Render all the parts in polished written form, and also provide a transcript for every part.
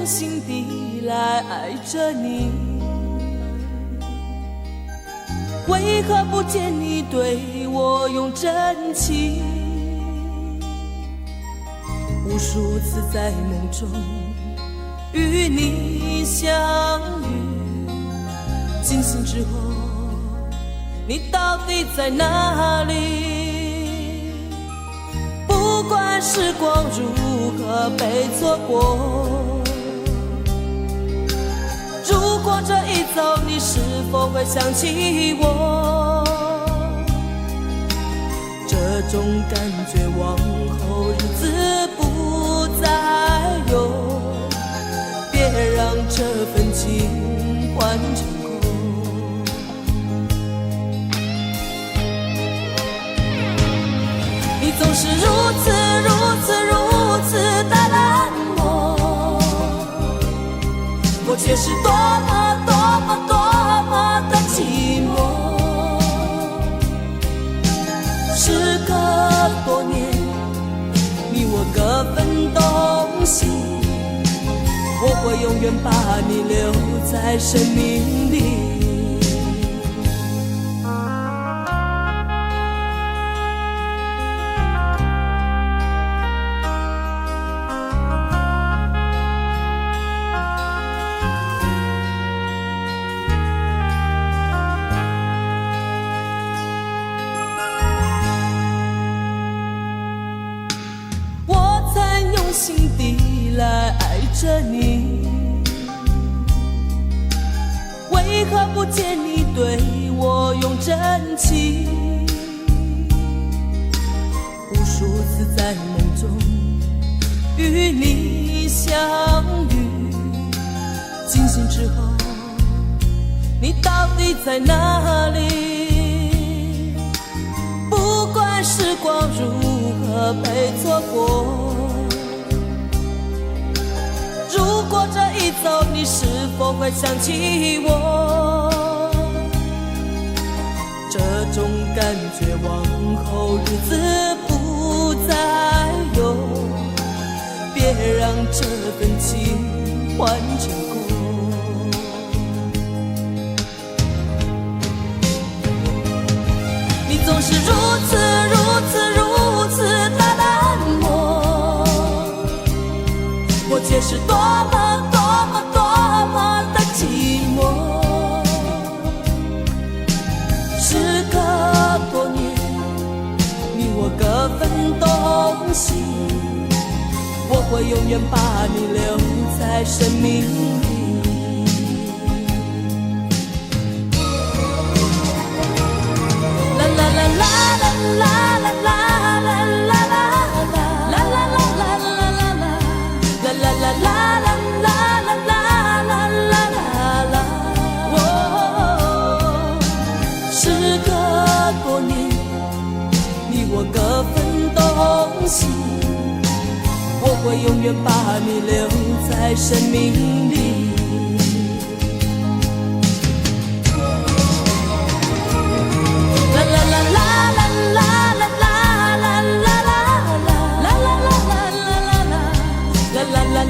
心地来爱着你，为何不见你对我用真情？无数次在梦中与你相遇，惊醒之后你到底在哪里？不管时光如何被错过，如果这一走你是否会想起我？这种感觉往后日子不再有，别让这份情换成空。你总是如此的冷漠，我却是多么的寂寞。时隔多年，你我各分东西，我会永远把你留在生命里。心底来爱着你，为何不见你对我用真情？无数次在梦中与你相遇，惊醒之后你到底在哪里？不管时光如何被错过，如果这一走你是否会想起我？这种感觉往后日子不再有，别让这份情换成空。你总是如此的冷漠，我却是多么的寂寞。时隔多年，你我各分东西，我会永远把你留在生命里。啦啦啦啦啦啦啦啦。我会永远把你留在生命里。啦啦啦啦啦啦啦啦啦啦啦啦啦啦啦啦啦啦。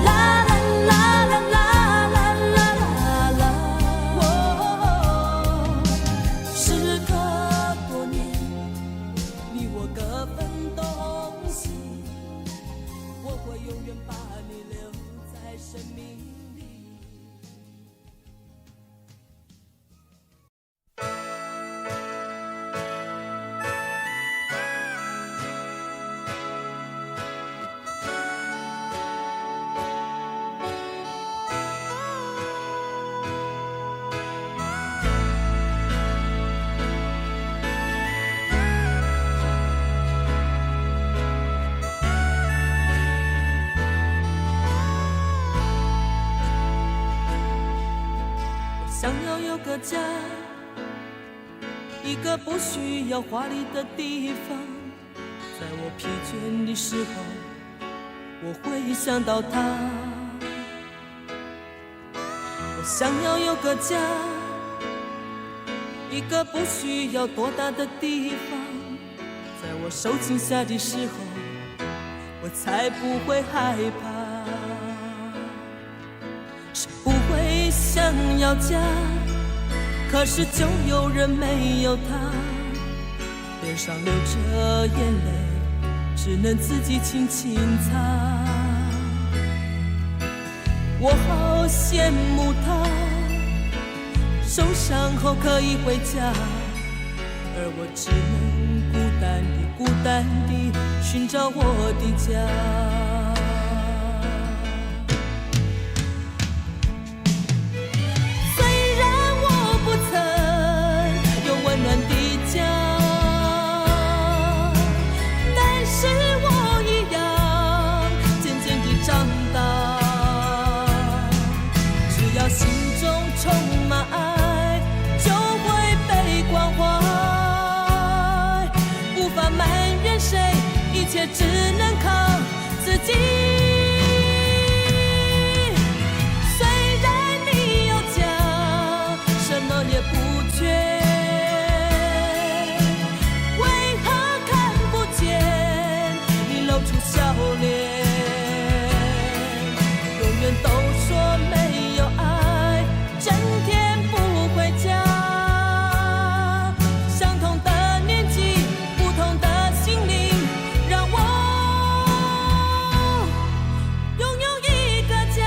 想要有个家，一个不需要华丽的地方，在我疲倦的时候，我会想到他。我想要有个家，一个不需要多大的地方，在我受惊吓的时候，我才不会害怕。谁不会想要家？可是就有人没有他，脸上流着眼泪，只能自己轻轻擦。我好羡慕他，受伤后可以回家，而我只能孤单地寻找我的家。虽然我不曾有温暖的家，但是我一样渐渐地长大。只要心中充满爱，就会被关怀。无法埋怨谁，一切只能靠自己。虽然你有家，什么也不缺，为何看不见你露出笑脸？永远都说没有爱，整天不回家。相同的年纪，不同的心灵，让我拥有一个家。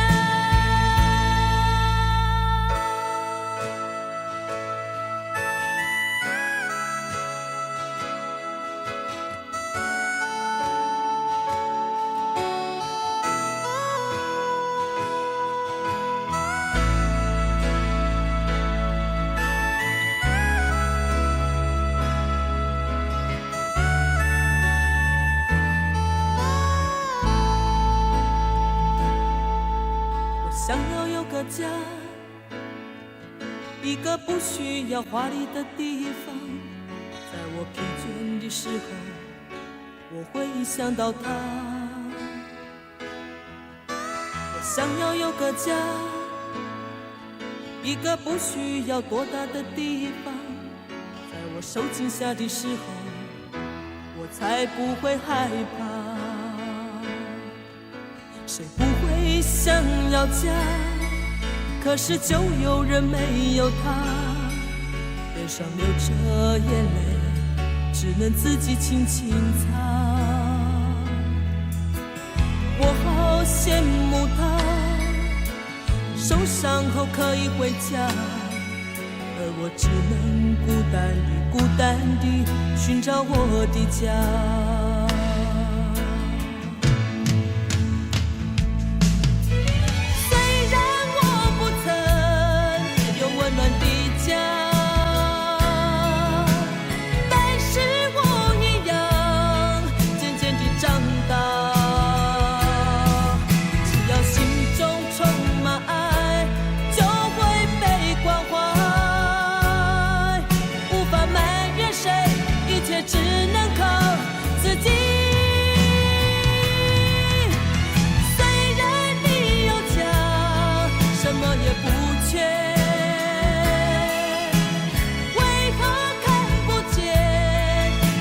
想要有个家，一个不需要华丽的地方。在我疲倦的时候，我会想到他。我想要有个家，一个不需要多大的地方。在我受惊吓的时候，我才不会害怕。谁不会想要家？可是就有人没有他，脸上流着眼泪，只能自己轻轻擦。我好羡慕他，受伤后可以回家，而我只能孤单地寻找我的家。只能靠自己。虽然你有家，什么也不缺，为何看不见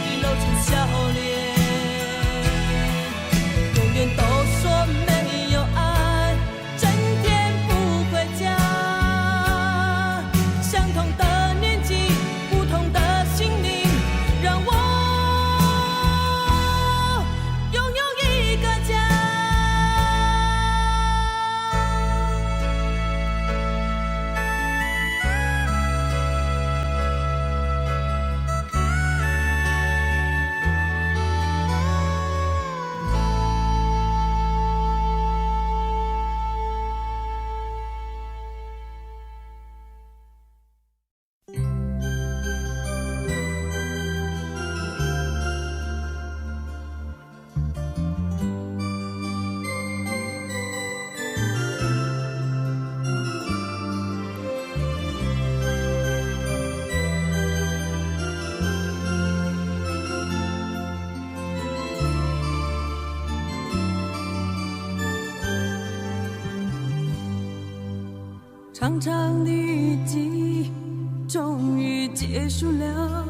你露出笑脸？永远都说没有爱，整天不回家。相同的年纪，不同的心灵，让我拥有一个家。长长的雨季终于结束了，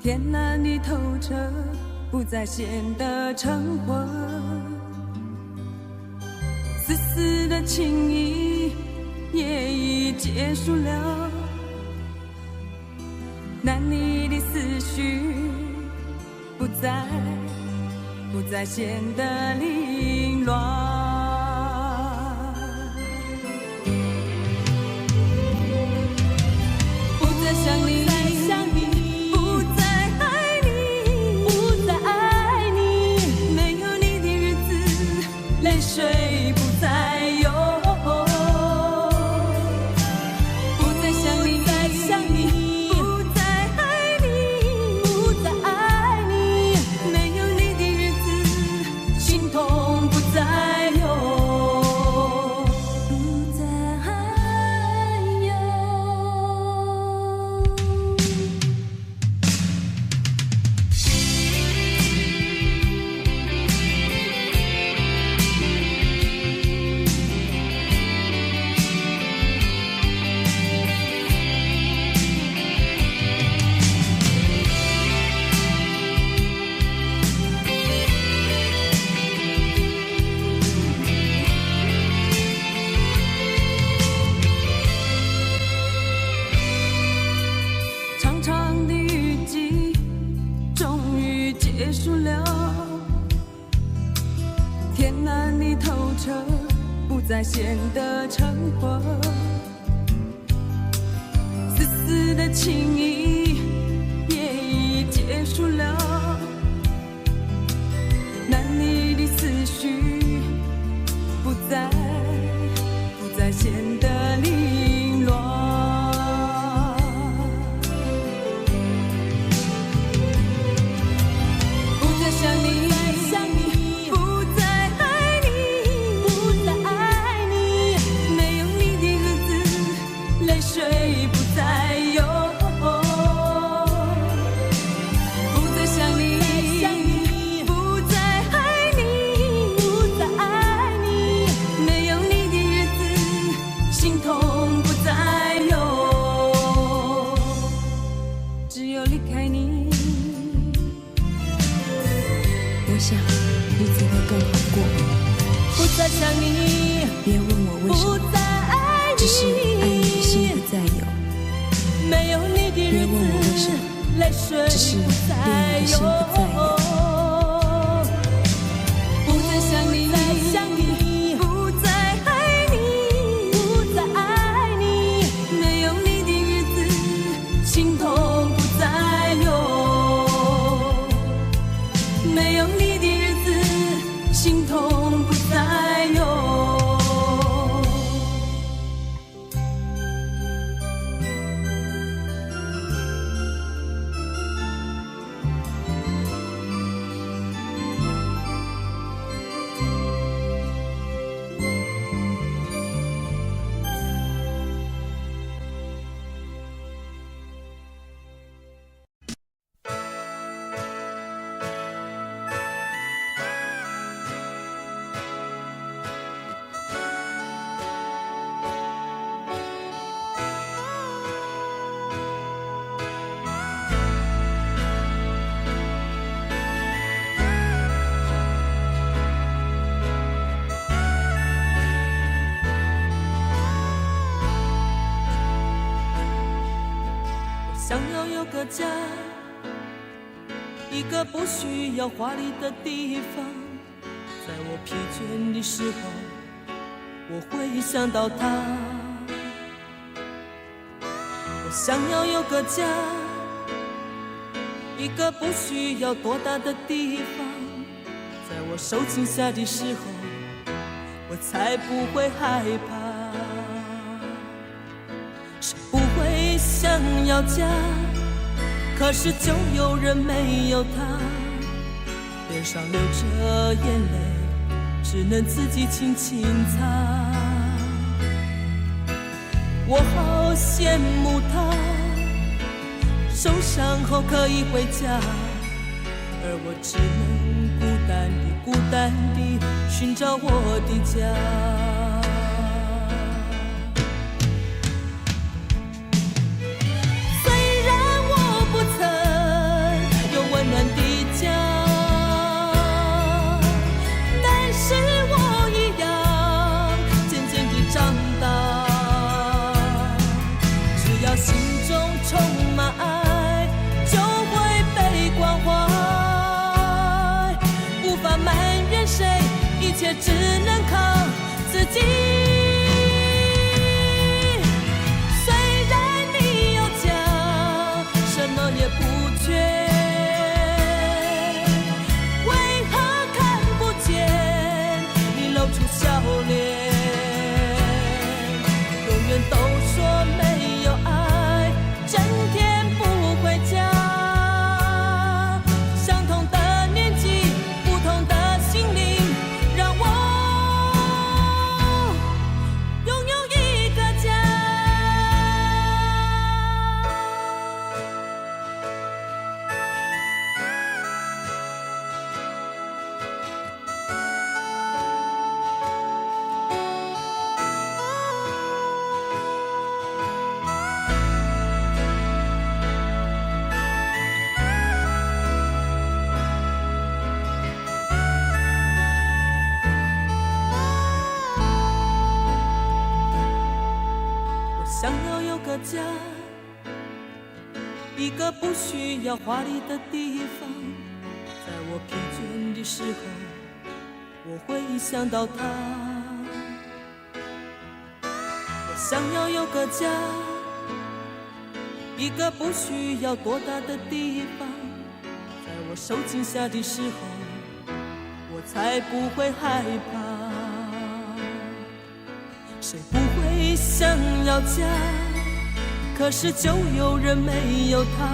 天蓝的透彻，不再显得橙黄。四丝丝的情谊也已结束了，男女的思绪不再显得凌乱。想你，不再爱你，不再爱你，没有你的日子，泪水不再有。不再想你，不再爱你，不再爱你，没有你的日子，心痛不再有。结束了，天蓝的透彻，不再显得沉默。丝丝的情谊也已结束了，男女的思绪不再显得凌乱。想你，不再爱你，不再爱你，没有你的日子，泪水不再有。不再想你，不再爱你，不再爱你，没有你的日子，心痛不再有。只有离开你，我想日子会更好过。不再想你，别问我为什么，只是爱你的心不再有。没有你的日子，别问我为什么，泪水只是恋你的心不再有。不再想你，不再爱你，不再爱你，没有你的日子，心痛不再有。没有你的日子，心痛不再有。想要有个家，一个不需要华丽的地方，在我疲倦的时候，我会想到他。我想要有个家，一个不需要多大的地方，在我受惊吓的时候，我才不会害怕。谁不会想要家，可是就有人没有他，脸上流着眼泪，只能自己轻轻擦。我好羡慕他，受伤后可以回家，而我只能孤单地寻找我的家。想要有个家，一个不需要华丽的地方。在我疲倦的时候，我会想到他。我想要有个家，一个不需要多大的地方。在我受惊吓的时候，我才不会害怕。谁不会想要家？可是就有人没有他，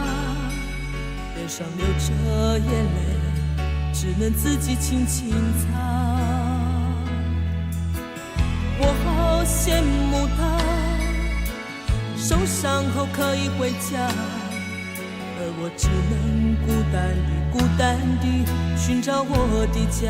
脸上流着眼泪，只能自己轻轻擦。我好羡慕他，受伤后可以回家，而我只能孤单地寻找我的家。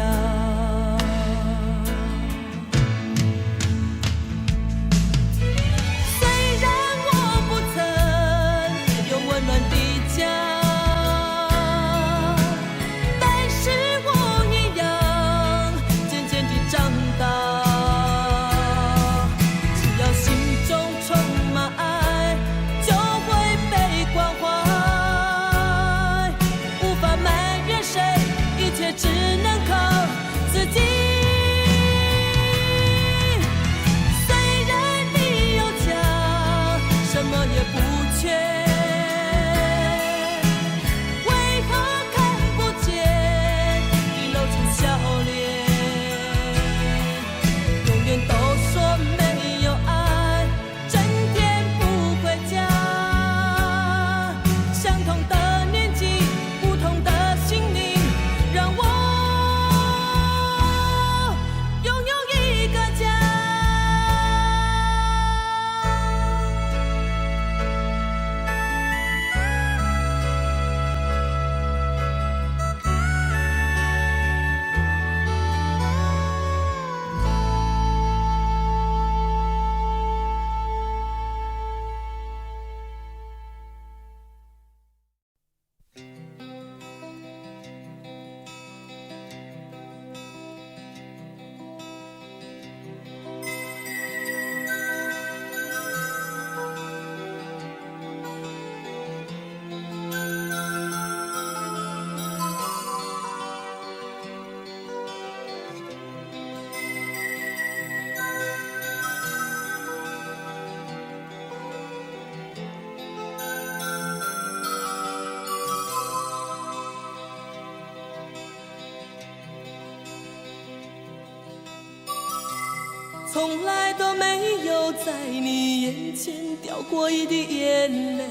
从来都没有在你眼前掉过一滴眼泪，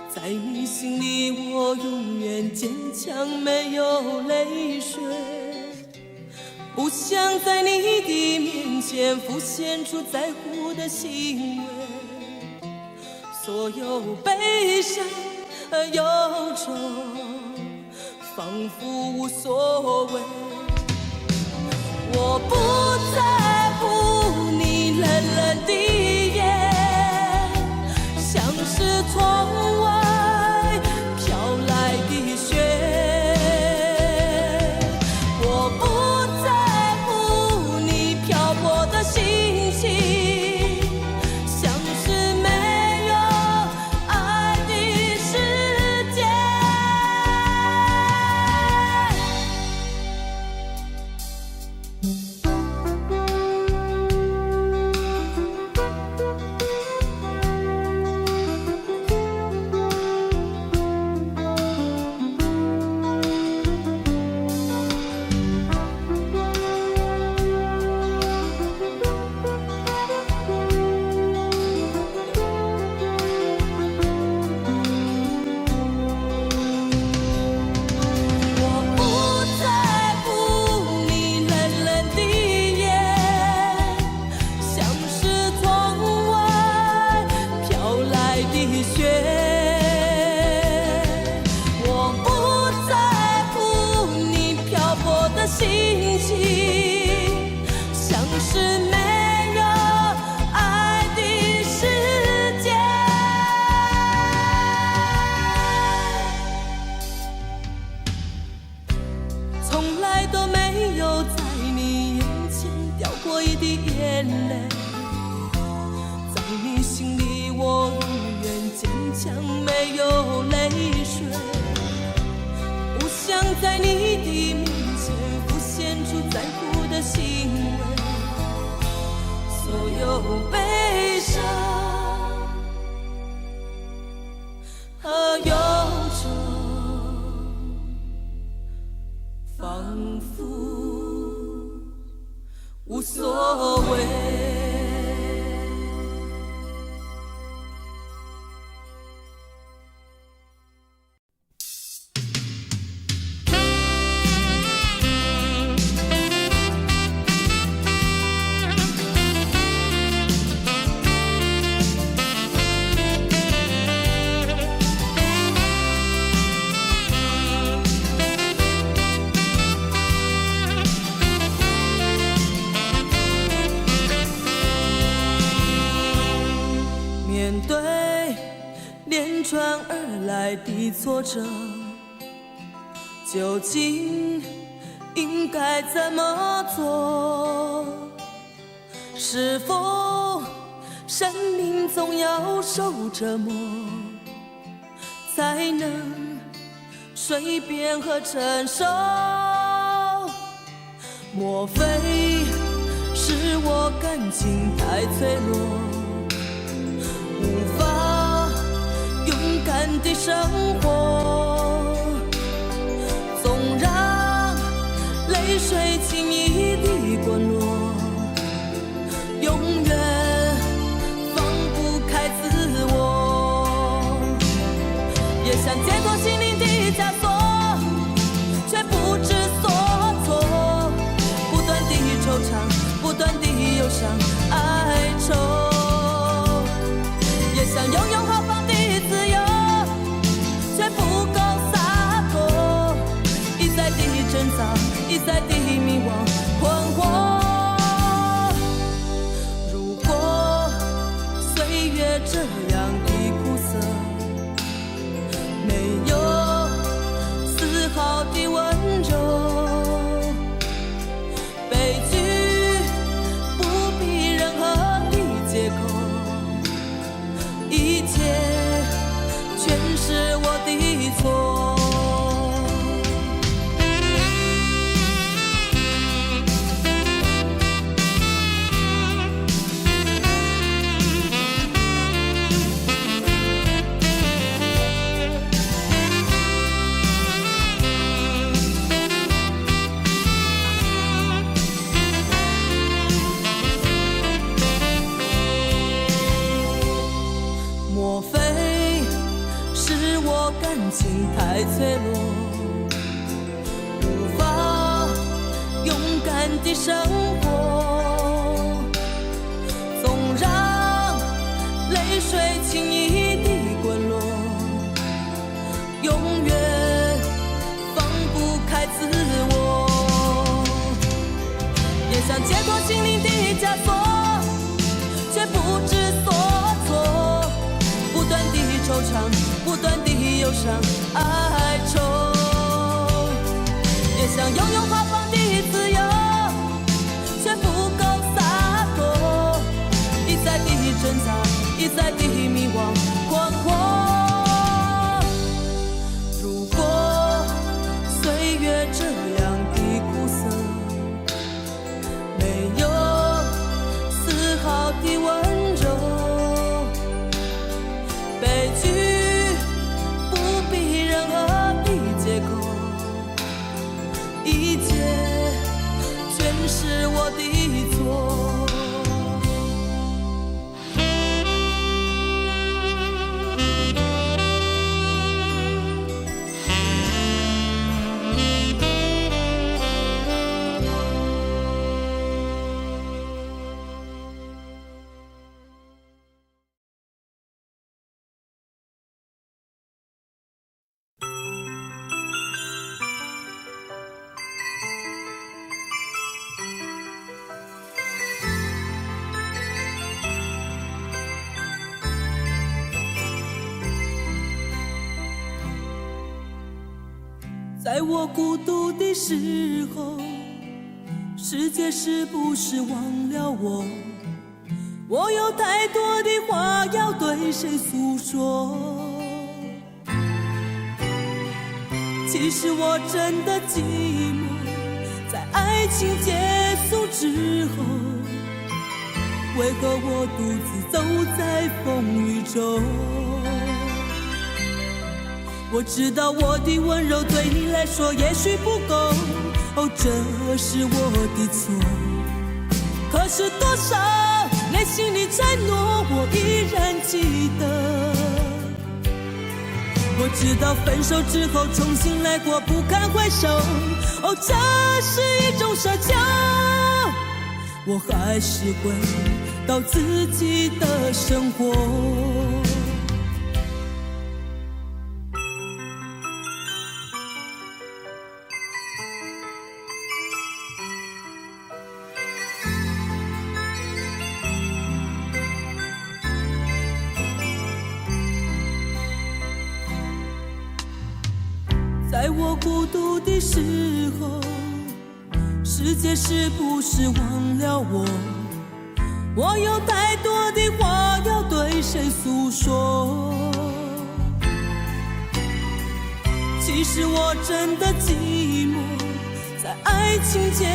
在你心里我永远坚强，没有泪水。不想在你的面前浮现出在乎的行为，所有悲伤和忧愁仿佛无所谓。我不在乎你冷冷的眼，像是窗外飘来的雪。我不在乎你漂泊的心情，像是没有爱的世界。心情像是没有爱的世界。从来都没有在你眼前掉过一滴眼泪，在你在你的面前浮现出在乎的行为，所有悲伤和忧愁，仿佛无所谓。面对连串而来的挫折，究竟应该怎么做？是否生命总要受折磨，才能随便和承受？莫非是我感情太脆弱，无法勇敢地生活，总让泪水轻易地滚落，永远放不开自我。也想解脱心灵的枷锁，却不知所措，不断地惆怅，不断地忧伤哀愁。想拥有豪放的自由，却不够洒脱，一再地挣扎，一再地迷惘困惑。如果岁月这样的苦涩，没有丝毫的温柔，悲剧不必任何的借口，一切全是我的错。莫非是我感情太脆弱，无法勇敢地生活，总让泪水轻易地滚落，永远放不开自我。也想解脱心灵的枷锁，却不知所措，不断地惆怅，不断地忧伤哀愁。也想拥有豪放的自由，却不够洒脱，一再地挣扎，一再地迷惘困惑。如果岁月这样的苦涩，没有丝毫的温柔，悲剧不必任何的借口，一切全是我的错。在我孤独的时候，世界是不是忘了我？我有太多的话要对谁诉说？其实我真的寂寞，在爱情结束之后，为何我独自走在风雨中？我知道我的温柔对你来说也许不够，哦，这是我的错。可是多少内心的承诺我依然记得。我知道分手之后重新来过不堪回首，哦，这是一种奢求。我还是回到自己的生活。在我孤独的时候，世界是不是忘了我？我有太多的话要对谁诉说？其实我真的寂寞，在爱情结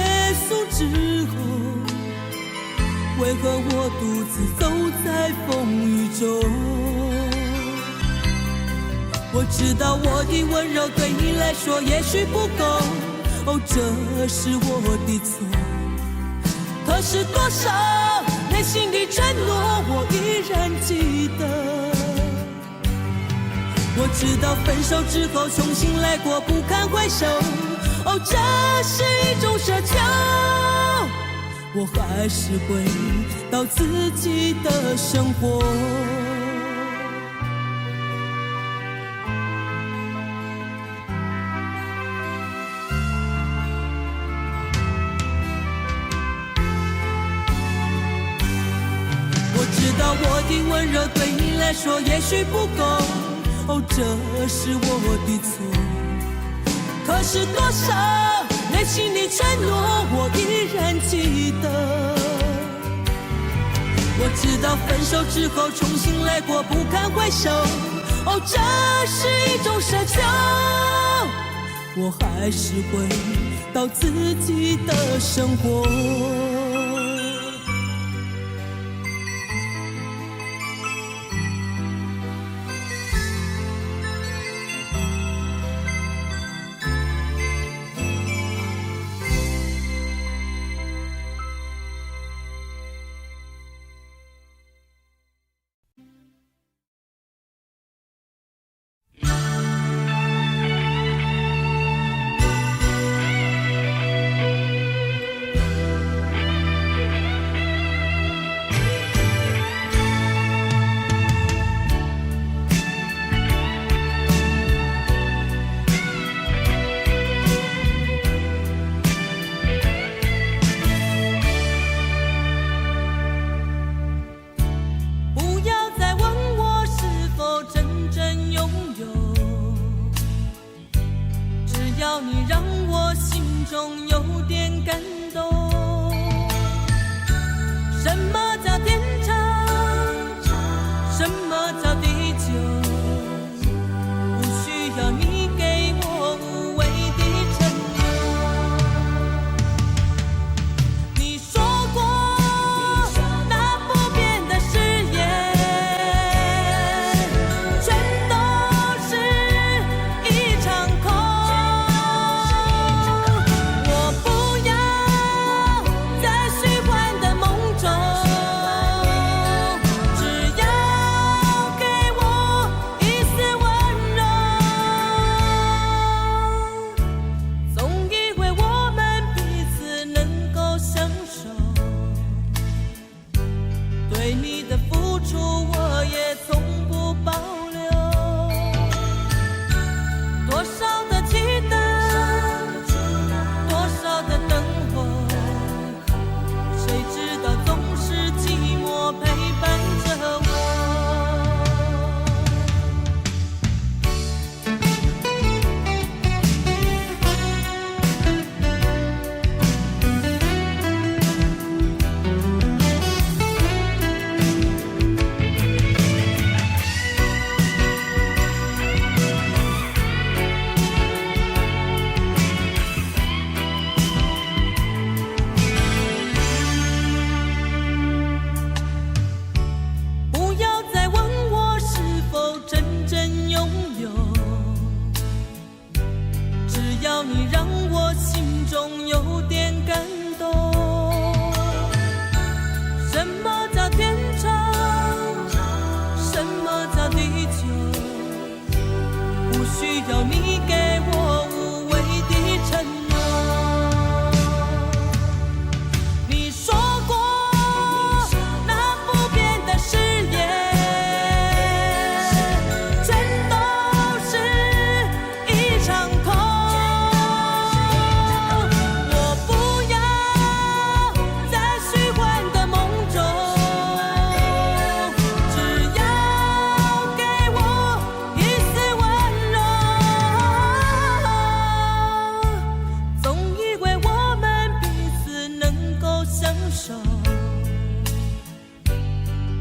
束之后，为何我独自走在风雨中？我知道我的温柔对你来说也许不够，哦，这是我的错。可是多少内心的承诺我依然记得。我知道分手之后重新来过不堪回首，哦，这是一种奢求。我还是回到自己的生活。我的温柔对你来说也许不够，哦，这是我的错。可是多少内心的承诺我依然记得。我知道分手之后重新来过不堪回首，哦，这是一种奢求。我还是回到自己的生活。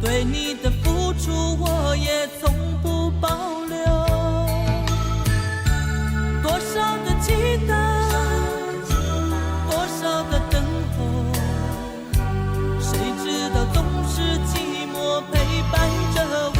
对你的付出我也从不保留。多少的期待，多少的等候，谁知道总是寂寞陪伴着我。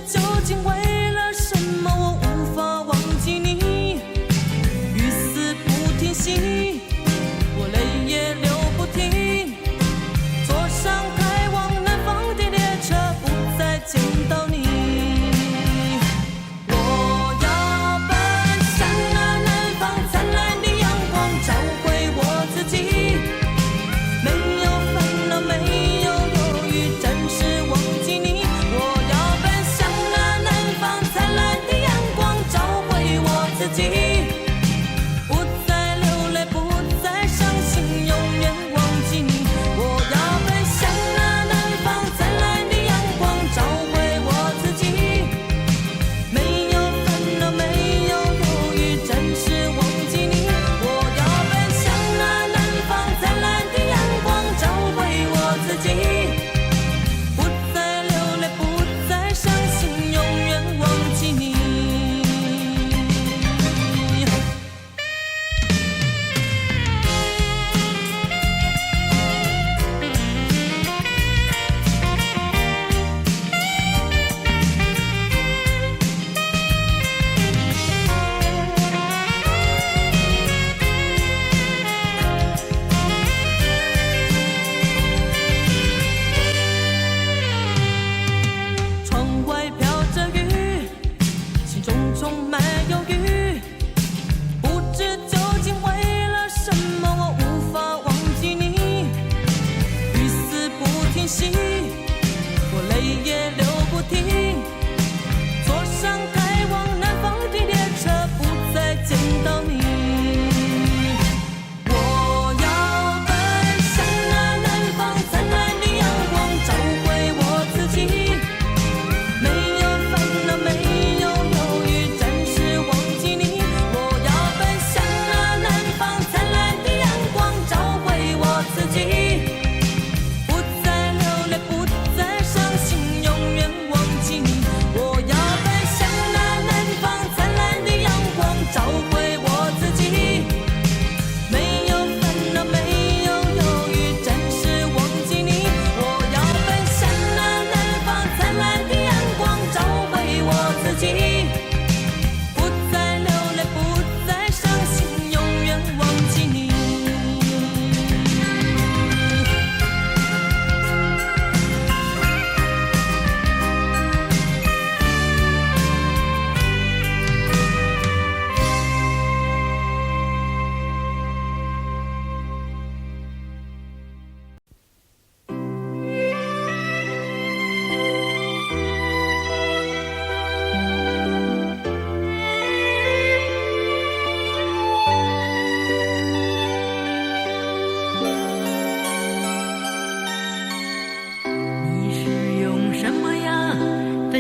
究竟为了什么我无法忘记你，雨丝不停息，我泪也流不停，坐上开往南方的列车，不再见到你。我要奔向那南方灿烂的阳光，找回我自己，没有烦恼，没有忧郁，暂时忘记你。不再流泪，不再伤心，永远忘记你。我要奔向那南方灿烂的阳光，找回我自己，没有烦恼，没有忧郁，暂时忘记你。我要奔向那南方灿烂的阳光，找回我自己，不再流泪，不再伤心，永远忘记你。充满忧郁，不知究竟为了什么我无法忘记你。雨丝不停息，我泪也流不停，坐上开往南方的列车，不再见到你。我要奔向那南方灿烂的阳光，找回我自己，没有烦恼，没有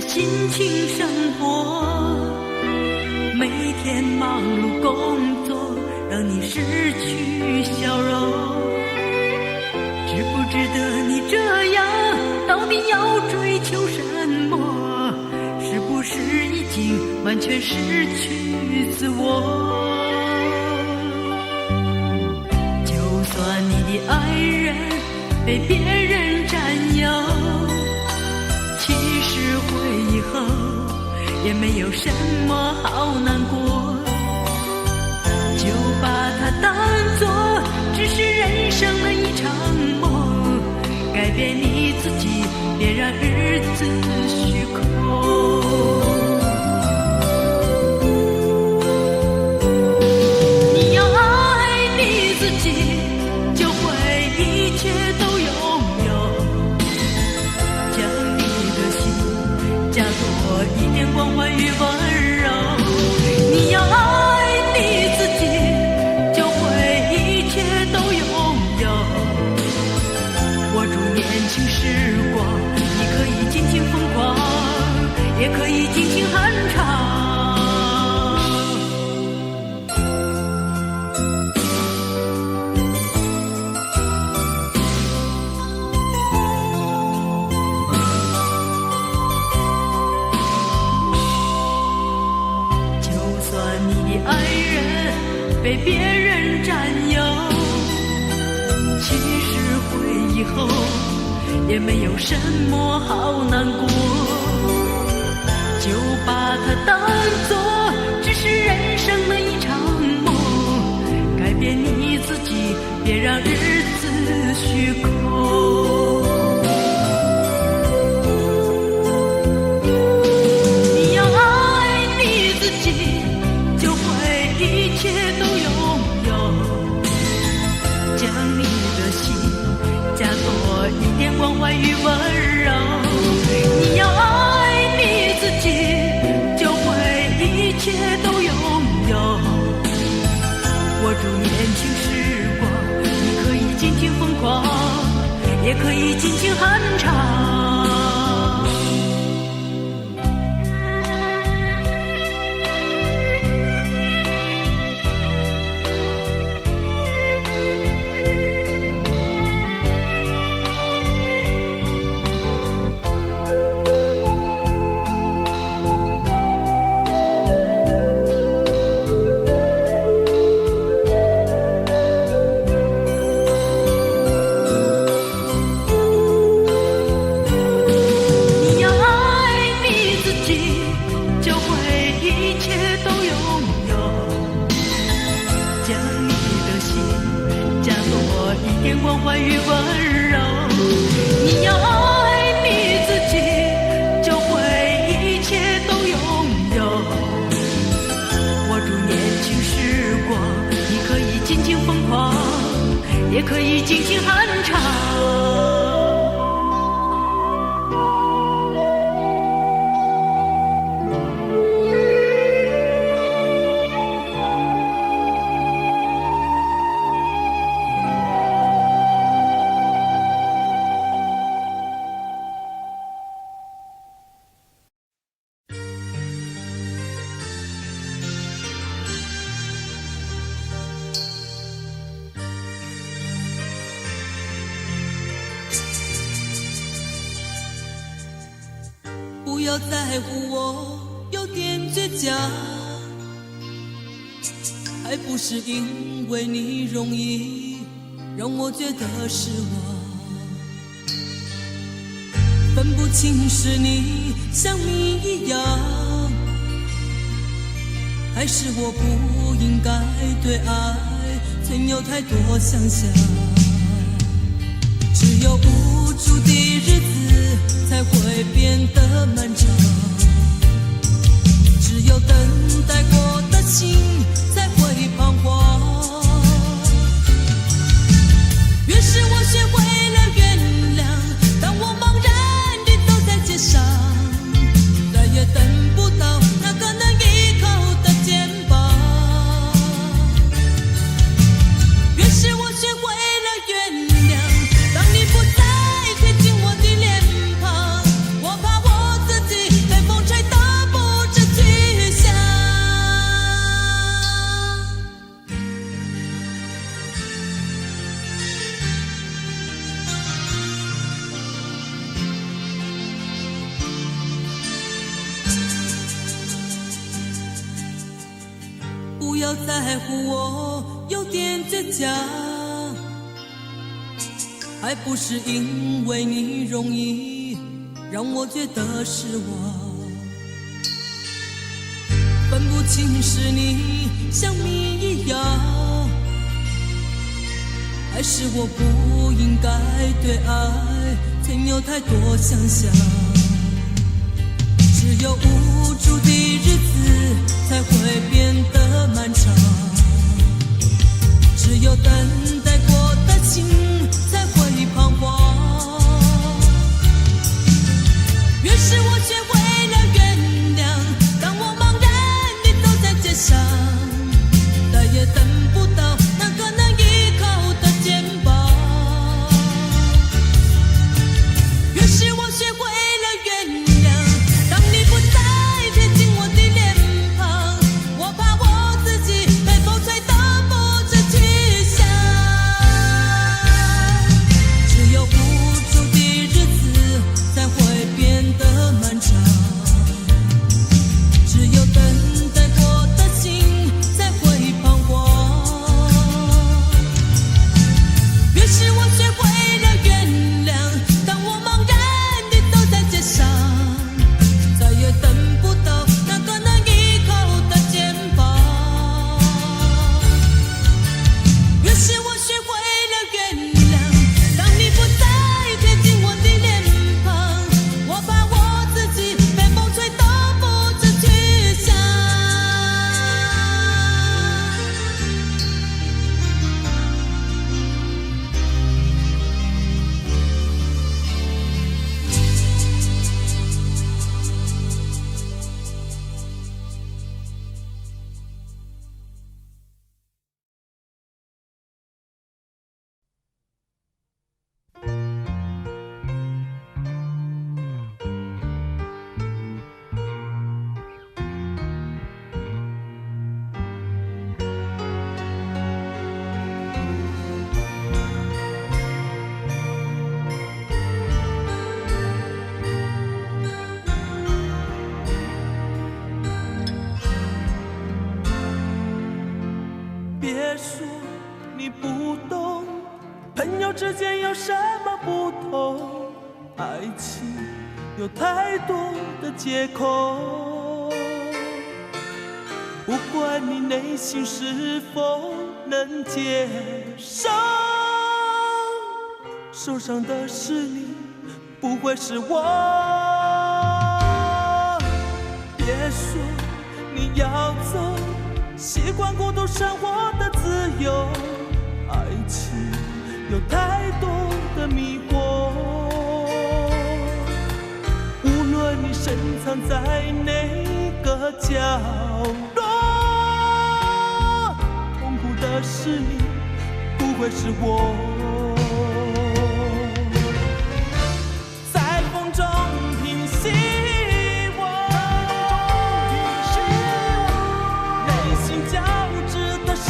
心情生活，每天忙碌工作，让你失去笑容。值不值得你这样？到底要追求什么？是不是已经完全失去自我？算你的爱人被别人占有，其实回忆后也没有什么好难过，就把它当作只是人生的一场梦，改变你自己，别让日子虚空。你要爱你自己，就会一切都拥有，将你的心加多一点关怀与温柔。你要爱你自己，就会一切都拥有，握住年轻时光，你可以尽情疯狂，也可以尽情酣畅。被别人占有，其实回忆后也没有什么好难过，就把它当作只是人生的一场梦，改变你自己，别让日子虚空。你要爱你自己，就会一切都拥有，将你的心加多一点关怀与温柔。你要爱你自己，就会一切都拥有，握住年轻时光，你可以尽情疯狂，也可以尽情酣畅。关怀与温柔，你要爱你自己，就会一切都拥有，握住年轻时光，你可以尽情疯狂，也可以尽情酣畅。不要在乎我有点倔强，还不是因为你容易让我觉得失望，分不清是你像谜一样，还是我不应该对爱存有太多想象。只有无助的日子才会变得漫长，只有等待过的心才会彷徨。于是我学会了原谅，当我茫然地走在街上，再也等不到那个能依靠的肩膀。于是我学会了原谅，当你不再贴近我的脸庞，我怕我自己被风吹得不知去向。不要在乎我有点倔强，还不是因为你容易让我觉得失望，分不清是你像谜一样，还是我不应该对爱存有太多想象。只有无助的日子才会变得漫长，只有等待过的心才会彷徨。越是我学会了原谅，当我茫然地走在街上，再也等不到那个能依靠的肩膀。越是我学会了原谅，当你不再贴近我的脸庞，我怕我自己被风吹得不知去向。只有无助的日子才会变得漫长，只有等待过的心才会彷徨。越是我学会了原谅，当我茫然地走在街上，再也等不到那个能依靠的肩膀。越是我学会了原谅，当你不再贴近我的脸庞，我怕我自己被风吹得不知去向。别说你不懂，朋友之间有什么不同？爱情有太多的借口，不管你内心是否能接受，受伤的是你，不会是我。别说你要走，习惯孤独生活的自由，爱情有太多的迷惑，无论你深藏在哪个角落，痛苦的是你，不会是我。在风中听希望，内心交织的伤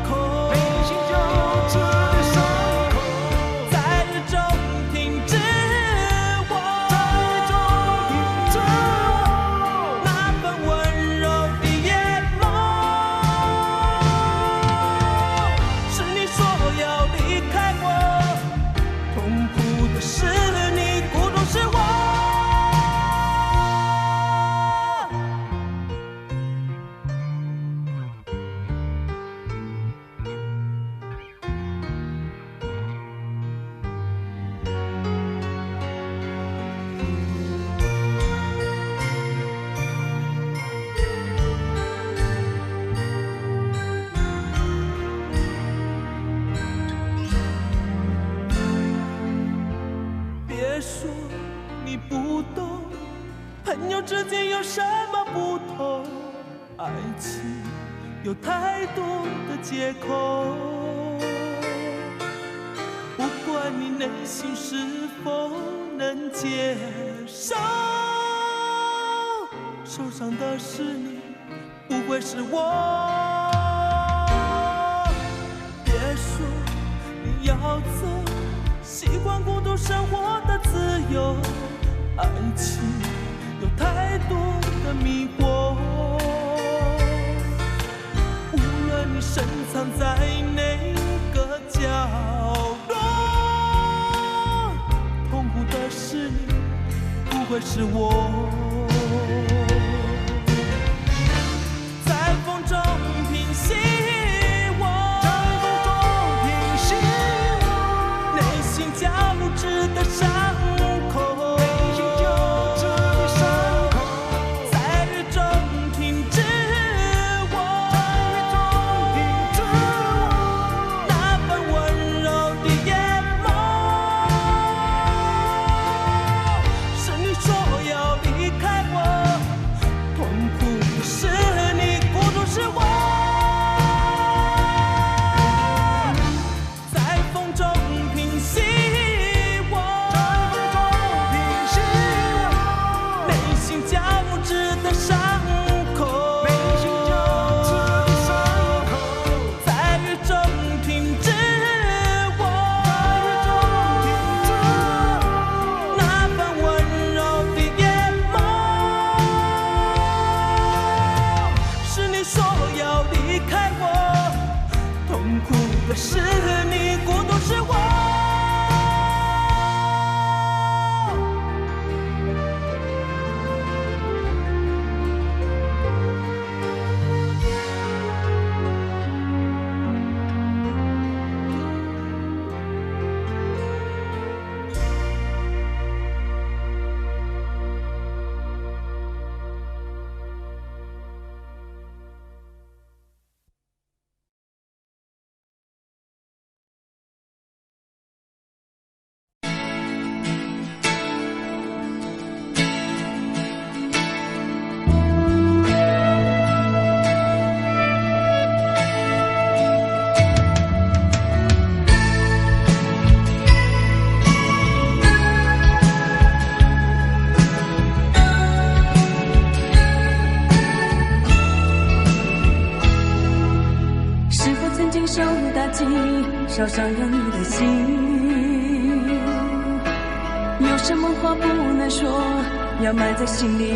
口，在雨中停止我，那份温柔的眼眸，是你说要离开我，痛苦的是你，孤独是我。别说你不懂，朋友之间有什么不同？爱情有太多的借口，不管你内心是否能接受，受伤的是你，不会是我。别说你要走，习惯孤独生活的自由，爱情有太多的迷惑，无论你深藏在哪个角落，可是你孤独是我。烧伤了你的心，有什么话不能说，要埋在心里。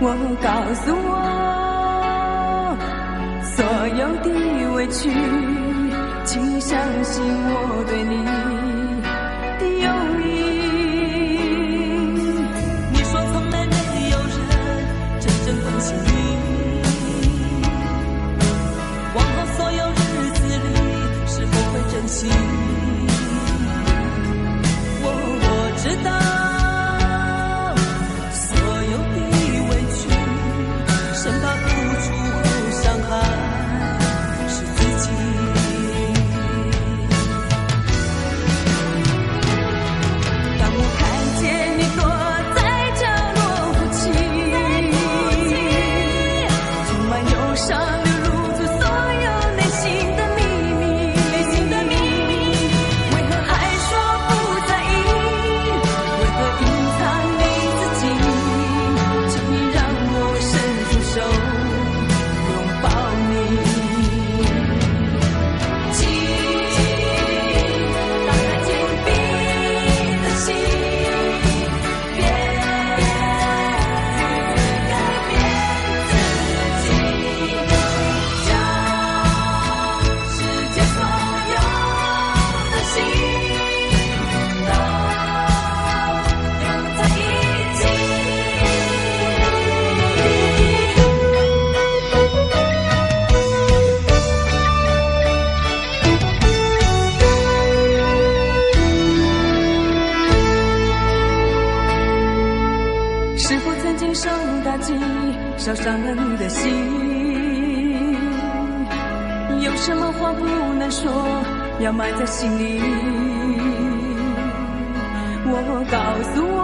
我告诉我，所有的委屈，请你相信我对你的友谊。你说从来没有人真正关心你，往后所有日子里是否会珍惜？我知道所有的委屈，生怕付出后伤害是自己。当我看见你躲在角落哭泣，充满忧伤流露出所有内心的秘密，为何还说不在意？为何隐藏你自己？请你让我伸出手拥抱你。请打开紧闭的心，别改变自己，将世界所有的心都拥在一起。是否曾经受打击，烧伤了你的心？有什么话不能说，要埋在心里？我告诉我，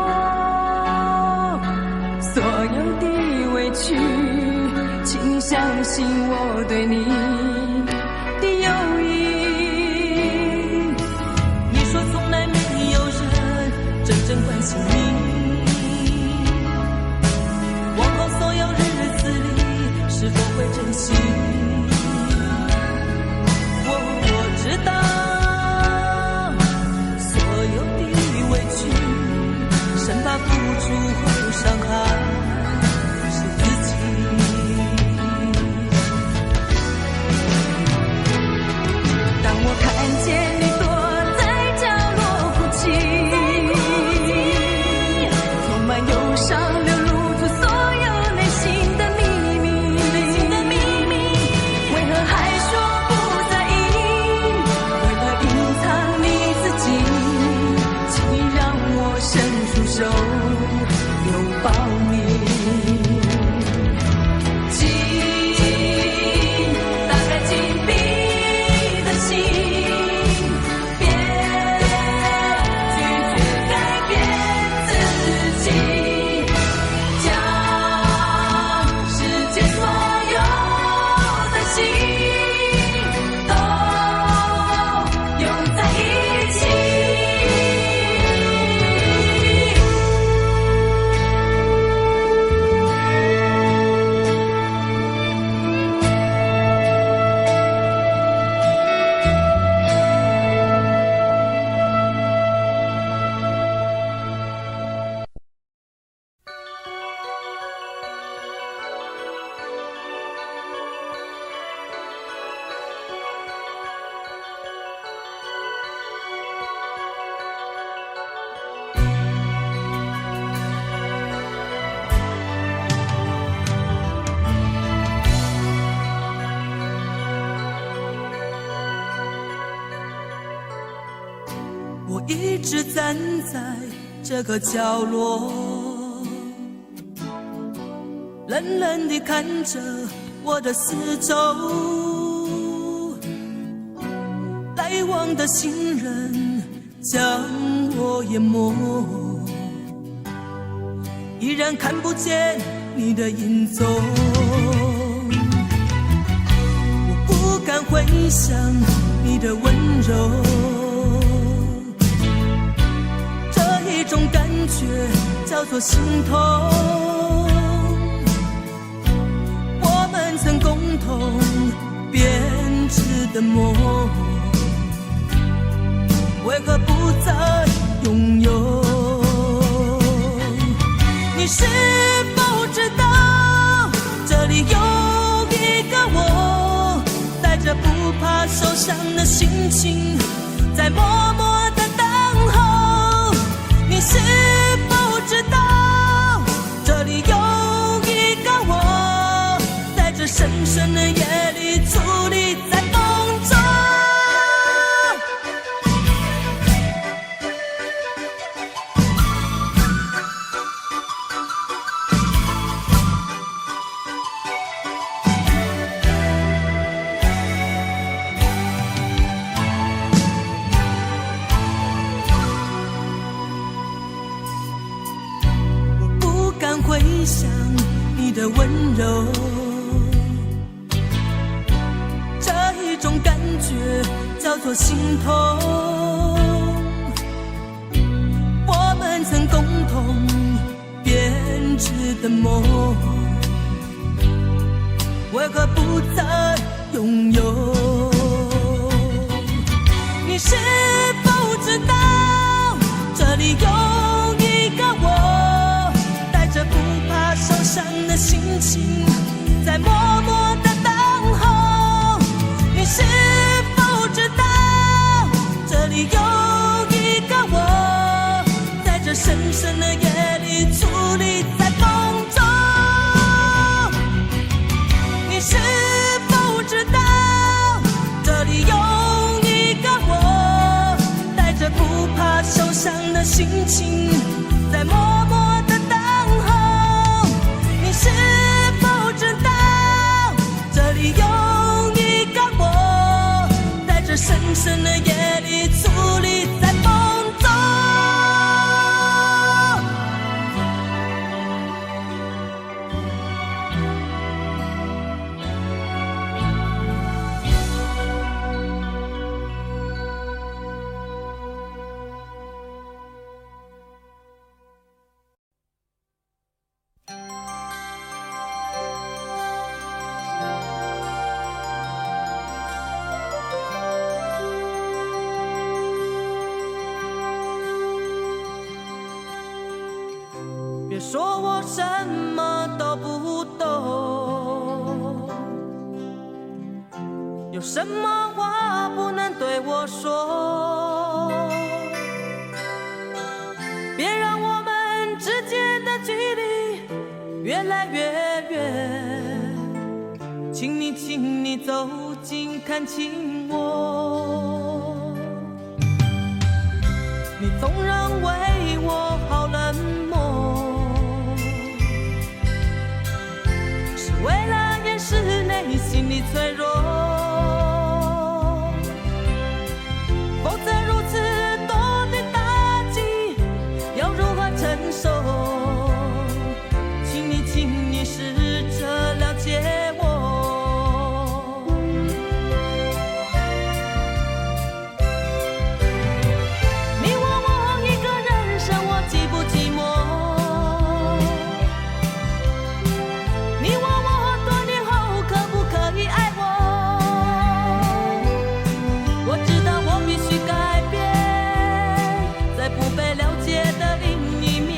所有的委屈，请你相信我对你的友谊。你说从来没有人真正关心你，往后所有日子里是否会珍惜？我知道所有的委屈，生怕付出后伤害是自己。一直站在这个角落，冷冷地看着我的四周，来往的行人将我淹没，依然看不见你的影踪。我不敢回想你的温柔，这一种感觉叫做心痛。我们曾共同编织的梦，为何不再拥有？你是否知道，这里有一个我，带着不怕受伤的心情，在默默的等候。你是否知道，这里有一个我，在这深深的夜里伫立在风中。回想你的温柔，这一种感觉叫做心痛。我们曾共同编织的梦，为何不再拥有？你是否知道，这里有一个我，着不怕受伤的心情，在默默的等候。你是否知道，这里有一个我，在这深深的夜里伫立在风中。你是否知道，这里有一个我，带着不怕受伤的心情，在默默的你是否知道，这里有一个我，在这深深的夜里伫立在风中。别说我什么都不懂，有什么话不能对我说，别让我们之间的距离越来越远，请你走近看清我，你总认为我好冷漠，为了掩饰内心的脆弱，否则如此多的打击要如何承受？请你试着了解我，你问我一个人生活寂不寂寞，你问我多年后可不可以爱我，我知道我必须改变，在不被了解的另一面，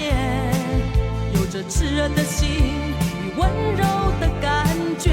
有着炽热的心与温柔的感觉。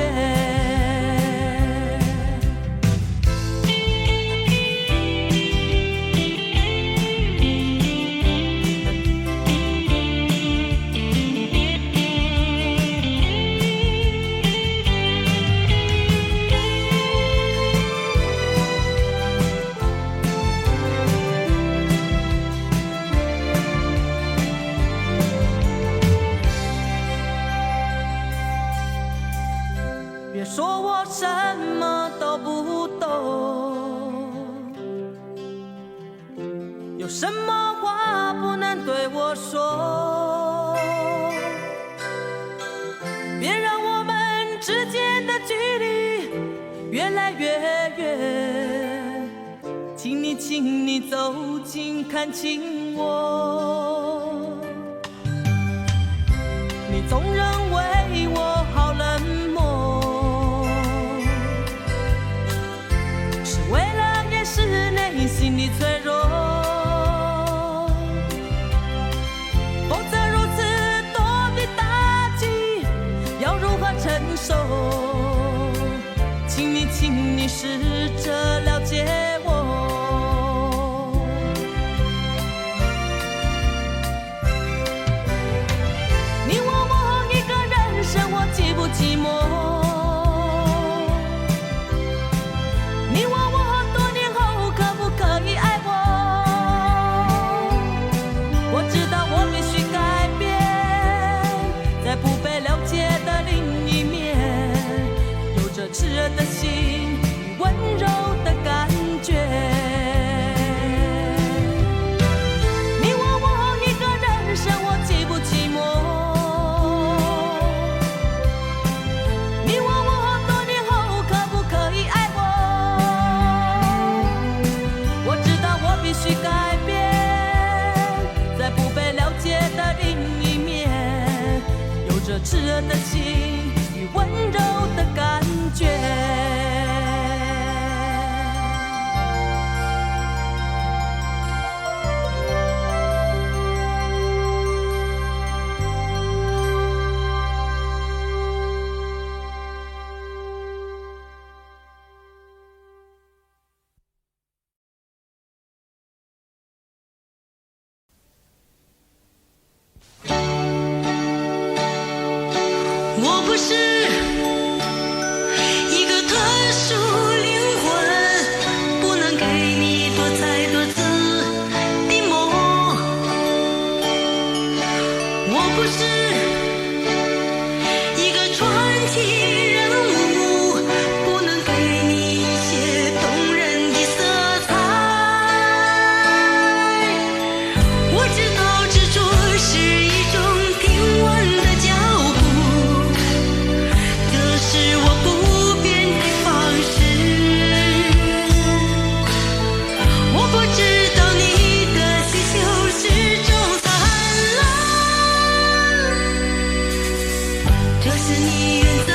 别说我什么都不懂，有什么话不能对我说？别让我们之间的距离越来越远，请你走近看清我。你总认为我好冷漠，是为了掩饰内心的脆弱，否则如此多的打击要如何承受？请你试着了解我。你问我一个人生活寂不寂寞？你问我多年后可不可以爱我？我知道我必须改变，在不被了解的另一面，有着炽热的心，温柔的感觉。你问我一个人生活寂不寂寞？你问我多年后可不可以爱我？我知道我必须改变，在不被了解的另一面，有着炽热的心与温柔的感觉。我不是一个特殊灵魂，不能给你多彩多姿的梦。我不是一个传奇人物，不能给你一些动人的色彩。我知道执着是一种平稳的脚步，这是我不变的方式。我不知道你的需求是种灿烂，这是你原则。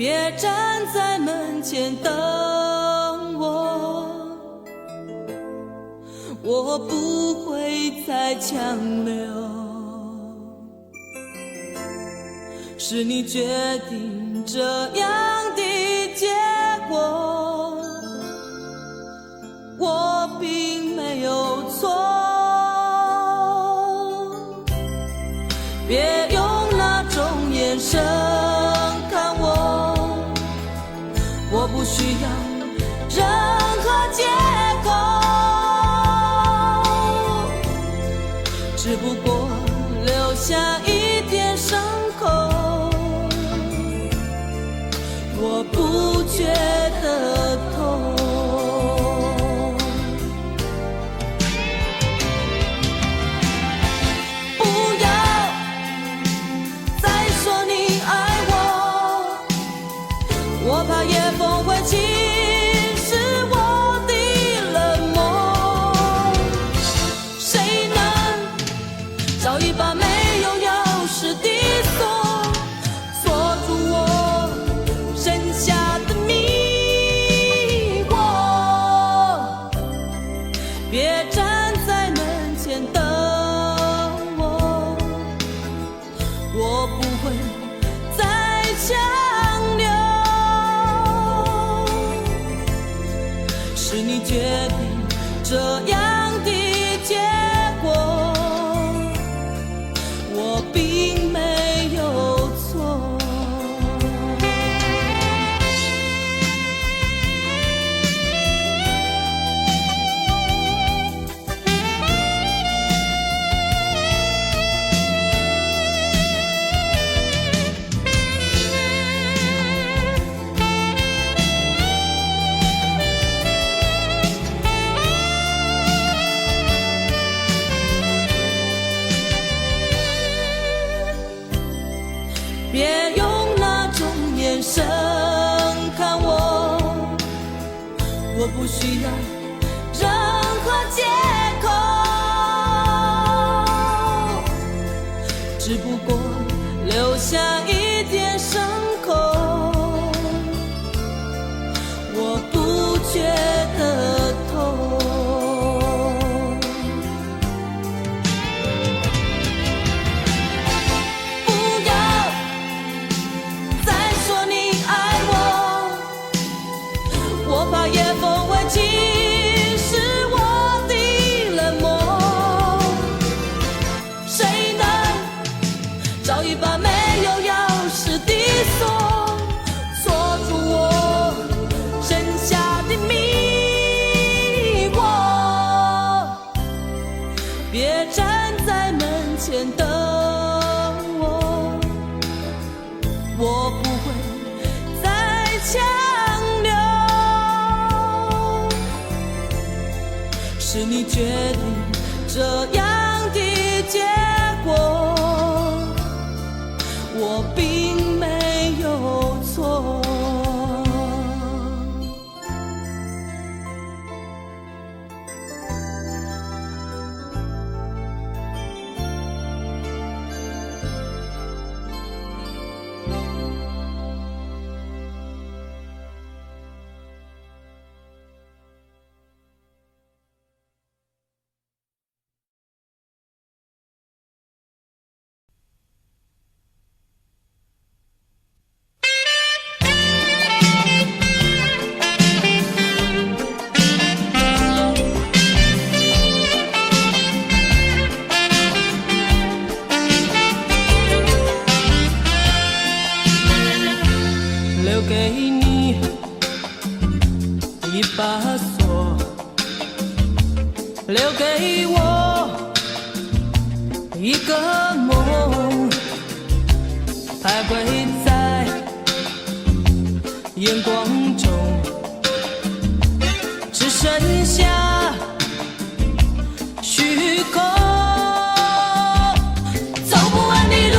别站在门前等我，我不会再强留。是你决定这样的结果，我并没有错。别用那种眼神看我，我不需要任何借口，只不过留下一点伤口，我不觉得痛。不要再说你爱我，我怕夜风会侵蚀我的冷漠。谁能找一把没有钥匙的锁，锁住我剩下的迷惑？别站在门前等我，我不会再强留。是你决定这样的结果，我并没有错。别用那种眼神看我，我不需要任何借口，只不过留下一点伤口，我不觉得痛。我怕夜风会侵蚀我的冷漠，谁能找一把没有钥匙的锁，锁住我剩下的迷惑？别站在门前等我，我不会再强留。是你决定这样的结果，我并没有错。留给你一把锁，留给我一个梦，徘徊在眼光中，只剩下虚空。走不完的路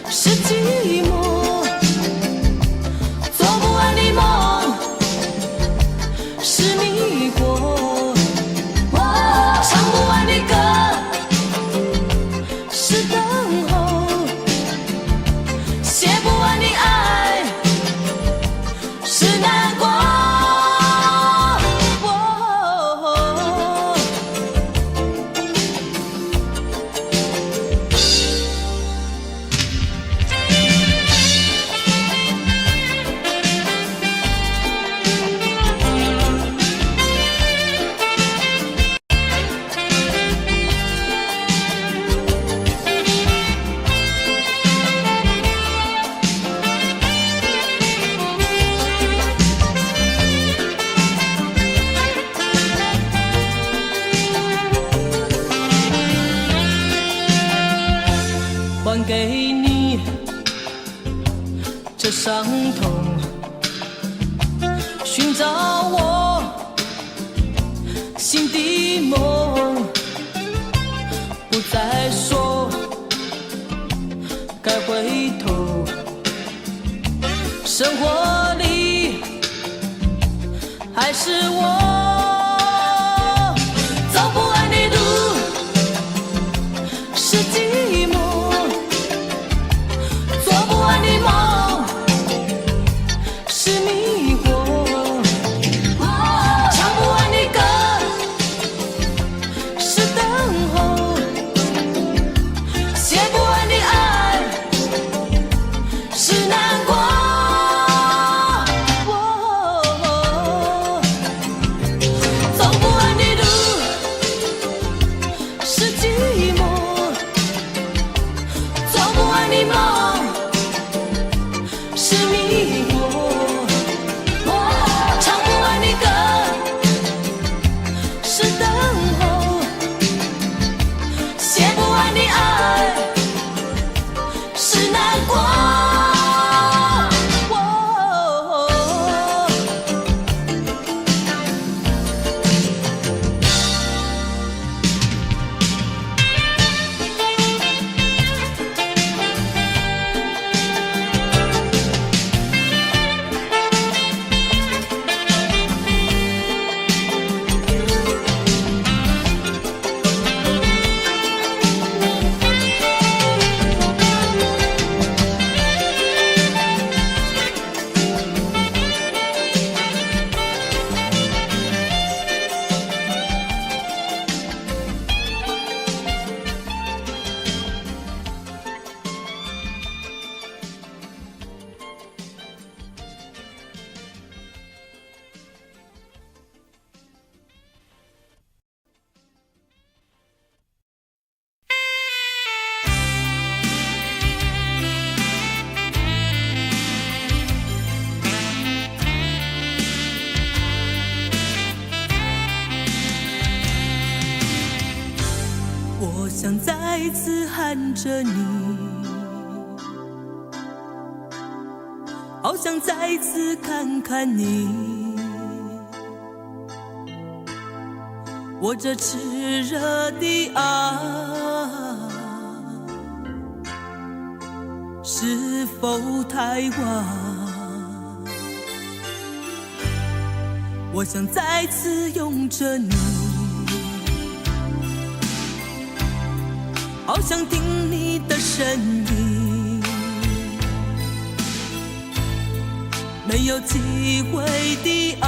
是寂寞，做不完的梦是迷惑，唱不完的歌是等候，写不完的爱给你这伤痛，寻找我心的梦，不再说该回头，生活里还是我走不完的路，是寂寞，做不完的梦，是迷惑，唱不完的歌，是等候，写不完的爱，是难过。走不完的路，是寂寞，做不完的梦，是迷惑，唱不完的歌，是等候，写不完的爱，是难过。我想再次喊着你，好想再次看看你，我这炽热的爱是否太晚？我想再次拥着你，好想听你的声音，没有机会的爱，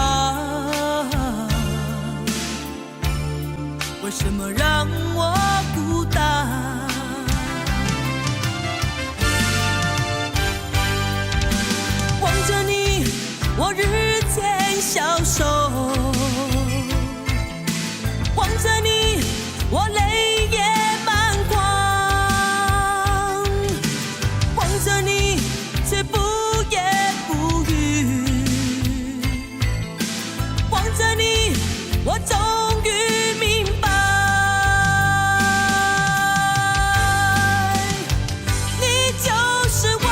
为什么让我孤单？望着你，我日渐消瘦，望着你，我泪也却不言不语，望着你，我终于明白，你就是我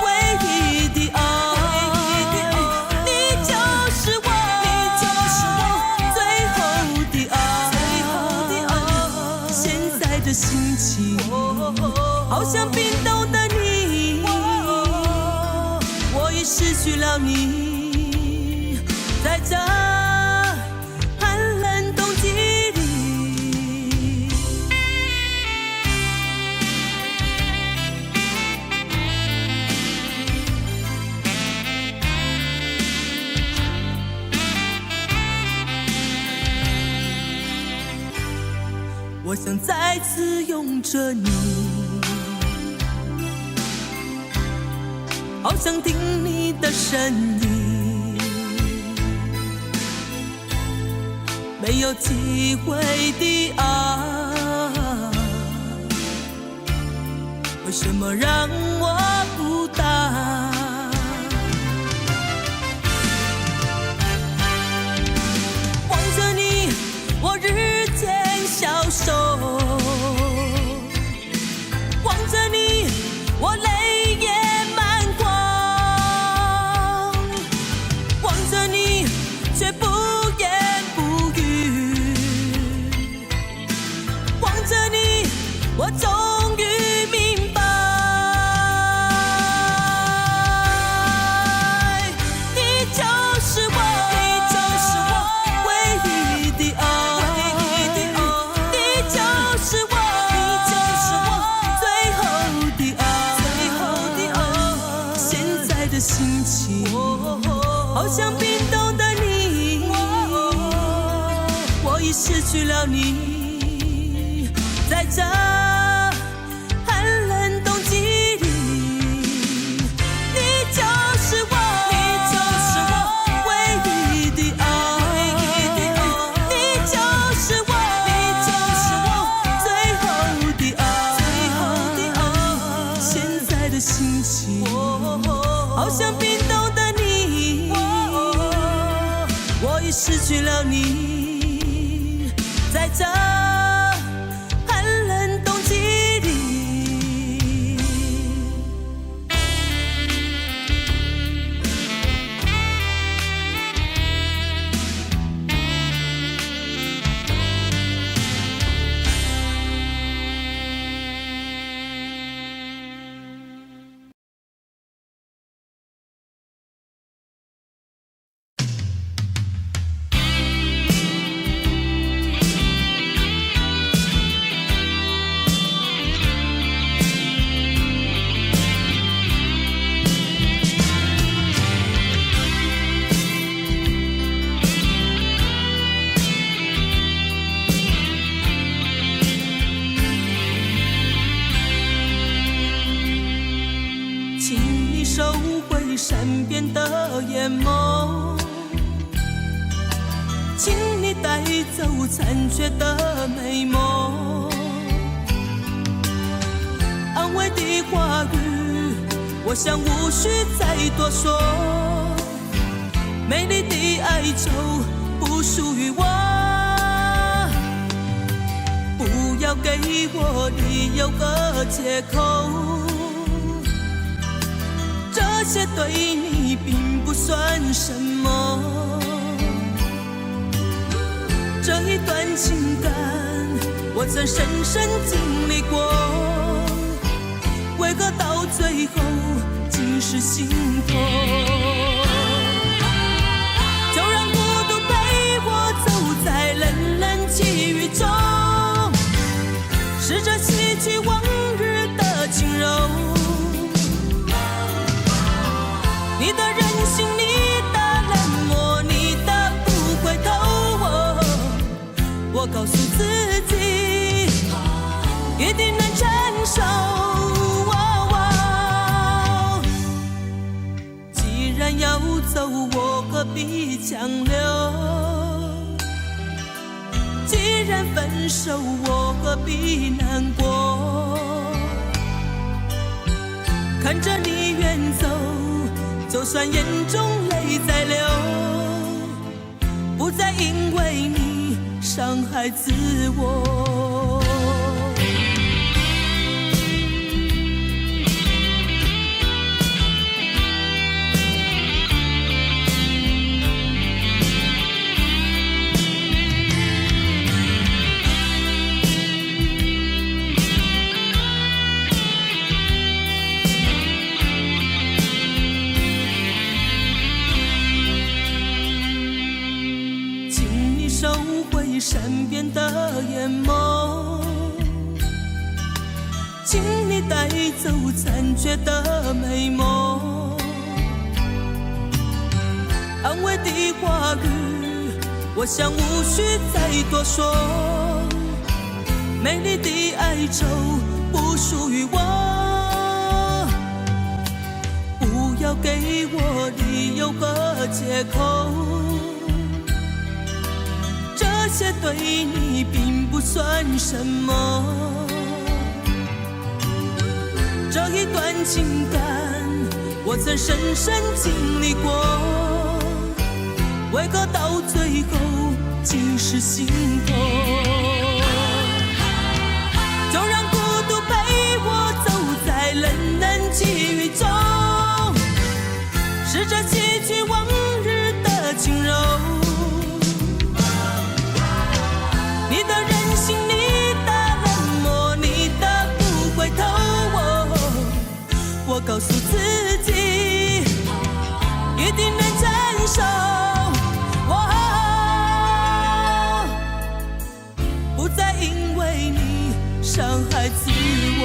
唯一的爱，你就是我最后的爱，现在的心情好像冰冻的你，我已失去了你，在这寒冷冬季里。我想再次拥着你，好想听你的声音，没有机会的爱，为什么让我孤单？望着你，我日渐消瘦，已失去了你，在这寒冷冬季里，你就是我唯一的爱，你就是我最后的爱。现在的心情好像冰冻的你，我已失去了你，在这寒冷冬季里。收回善变的眼眸，请你带走残缺的美梦。安慰的话语，我想无需再多说。美丽的哀愁不属于我，不要给我理由和借口。这些对你并不算什么，这一段情感我曾深深经历过，为何到最后竟是心痛？就让孤独陪我走在冷冷际雨中，试着洗去往日的轻柔。你的任性，你的冷漠，你的不回头，我告诉自己一定能承受。既然要走，我何必强留？既然分手，我何必难过？看着你远走，就算眼中泪在流，不再因为你伤害自我。善变的眼眸，请你带走残缺的美梦。安慰的话语，我想无需再多说。美丽的哀愁不属于我，不要给我理由和借口。这些对你并不算什么，这一段情感我曾深深经历过，为何到最后竟是心痛？就让孤独陪我走在冷冷际雨中，试着洗去往日的轻柔。你的任性，你的冷漠，你的不回头，我告诉自己一定能承受。不再因为你伤害自我。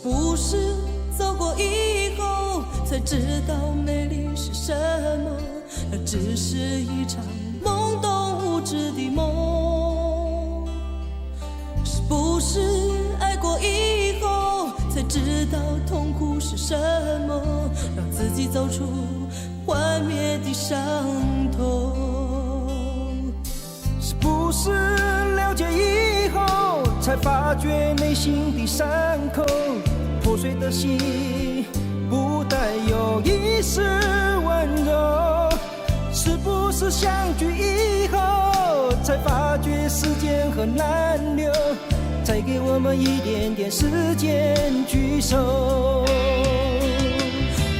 不是走过以后才知道美丽是什么？那只是一场懵懂无知的梦。是不是爱过以后才知道痛苦是什么？让自己走出幻灭的伤痛。是不是了解以后才发觉内心的伤口？破碎的心不带有一丝温柔。是不是相聚以后才发觉时间很难留？再给我们一点点时间聚首。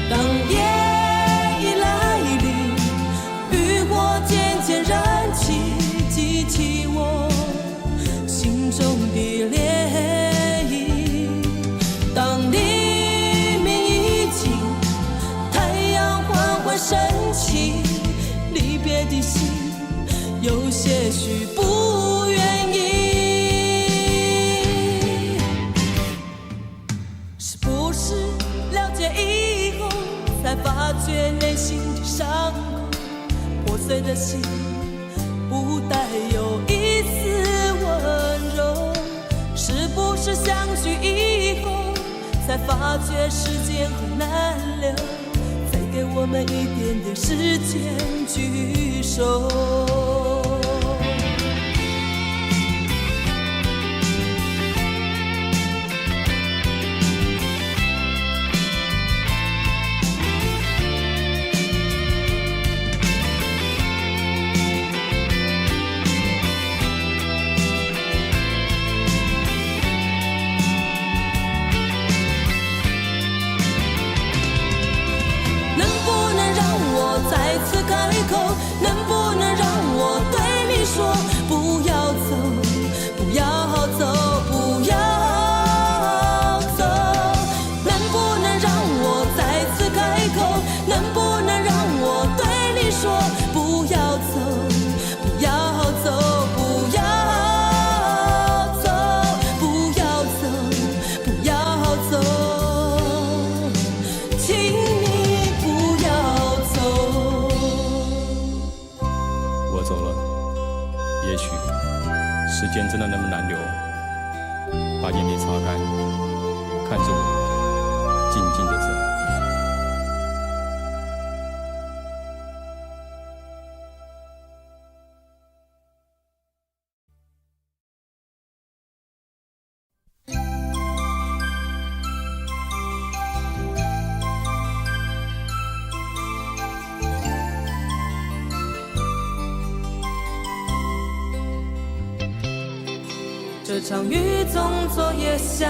当夜已来临，渔火渐渐燃起，激起我心中的涟漪。当黎明已尽，太阳缓缓升起，离别的心有些许不愿意。是不是了解以后才发觉内心的伤口？破碎的心不带有一丝温柔。是不是相聚以后才发觉时间很难留？再给我们一点点时间聚首。再次开口，能不能让我对你说，不要走，不要走，不要走？能不能让我再次开口？能不能让我对你说，不要走，不要走，不要走，不要走，不要走，请你不要走。我走了，也许时间真的那么难留。把眼泪擦干，看着我静静地走。这场雨从昨夜下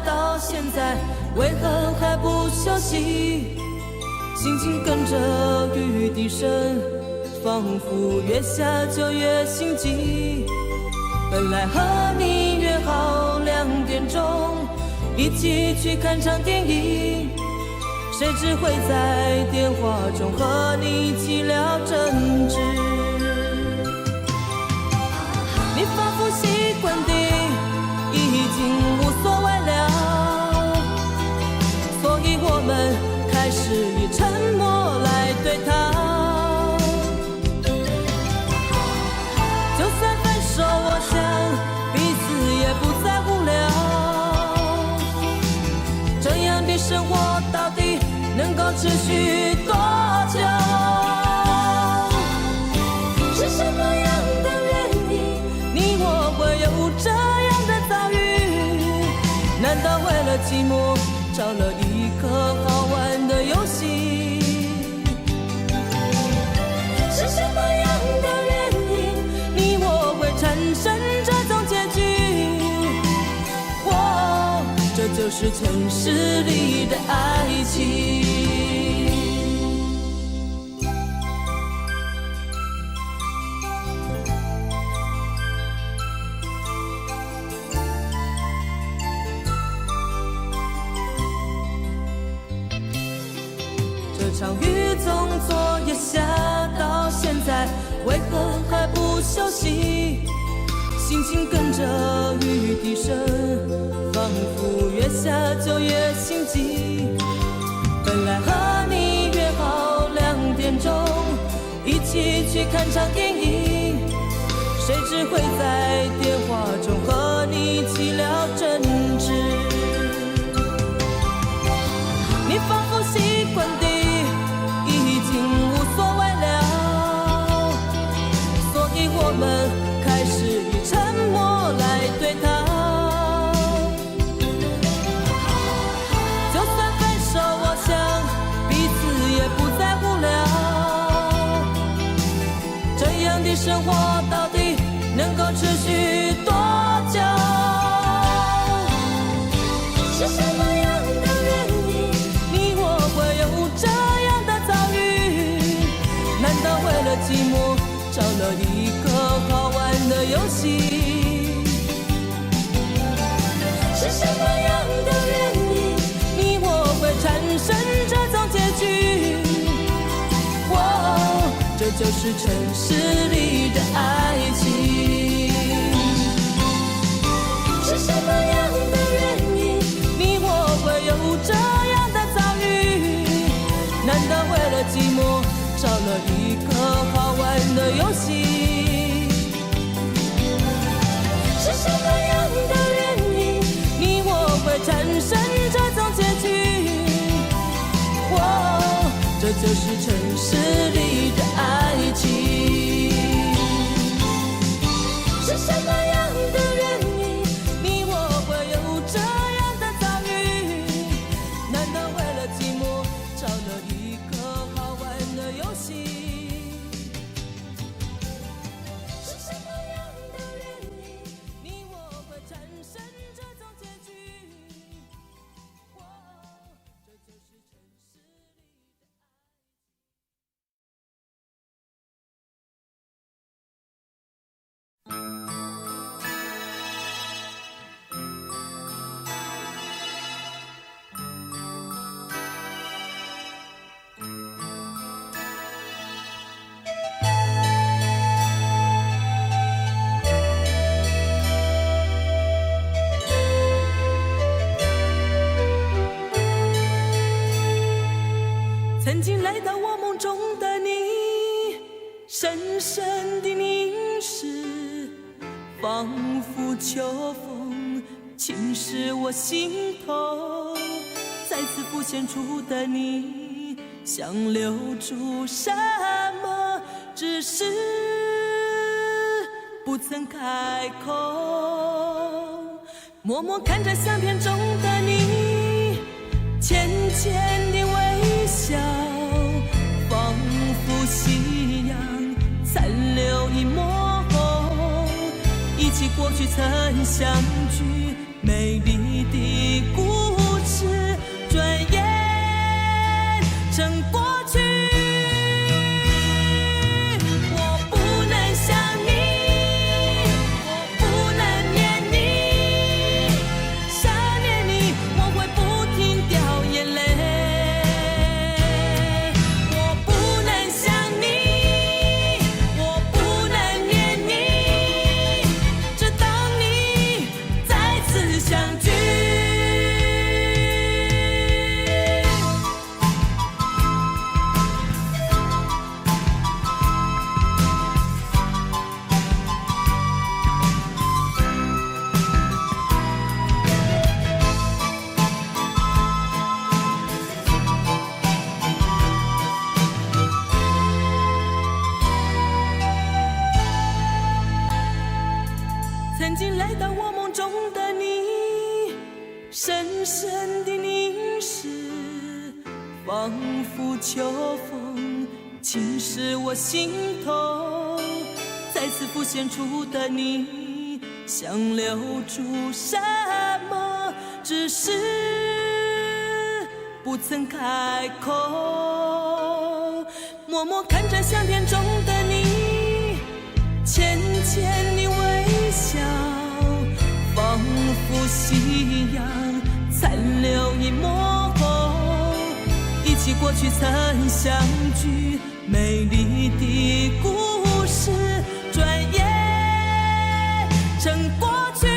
到现在，为何还不休息？心情跟着雨滴声，仿佛越下就越心急。本来和你约好2点钟一起去看场电影，谁知会在电话中和你起了争执。你仿佛习惯地已经无所谓了，所以我们开始以沉默来对抗。就算分手，我想彼此也不再无聊。这样的生活到底能够持续多久？是什么样的原因，你我会有这样的遭遇？难道为了寂寞找了一个好玩的游戏？是什么样的原因，你我会产生这种结局？这就是城市里的爱情。这场雨从昨夜下到现在，为何还不休息？心情跟着雨滴声，仿佛越下就越心急。本来和你约好2点钟一起去看场电影，谁知会在电话中和你起了争执。你仿佛习惯地已经无所谓了，所以我们开始以沉默来对抗。就算分手，我想彼此也不在乎了。这样的生活到底能够持续多久？是什么样的原因，你我会有这样的遭遇？难道为了寂寞找了一个好玩的游戏？是什么样的原因，你我会产生这种结局？哦，这就是城市里的爱情。是什么样的原因，你我会有这样的遭遇？难道为了寂寞找了一个好玩的游戏？是什么样的原因，你我会产生这种结局？哦，这就是城市里的爱情。是什么样的原因，你我会有这样的遭遇？难道为了寂寞找了一个好玩的游戏？是什么样的原因，你我会产生这种结局？哦，这就是城市里的曾经来到我梦中的你，深深的凝视，仿佛秋风侵蚀我心头。再次浮现出的你，想留住什么，只是不曾开口。默默看着相片中的你，浅浅的微笑，仿佛夕阳残留一抹红。忆起过去曾相聚美丽的故事，转眼成过去。我不能想你，我不能念你，想念你我会不停掉眼泪。我不能想你，我不能念你，直到你再次相聚。曾经来到我梦中的你，深深的凝视，仿佛秋风侵蚀我心头。再次浮现出的你，想留住什么，只是不曾开口。默默看着相片中的你，浅浅的微笑，仿佛夕阳残留一抹红。忆起过去曾相聚美丽的故事，转眼成过去。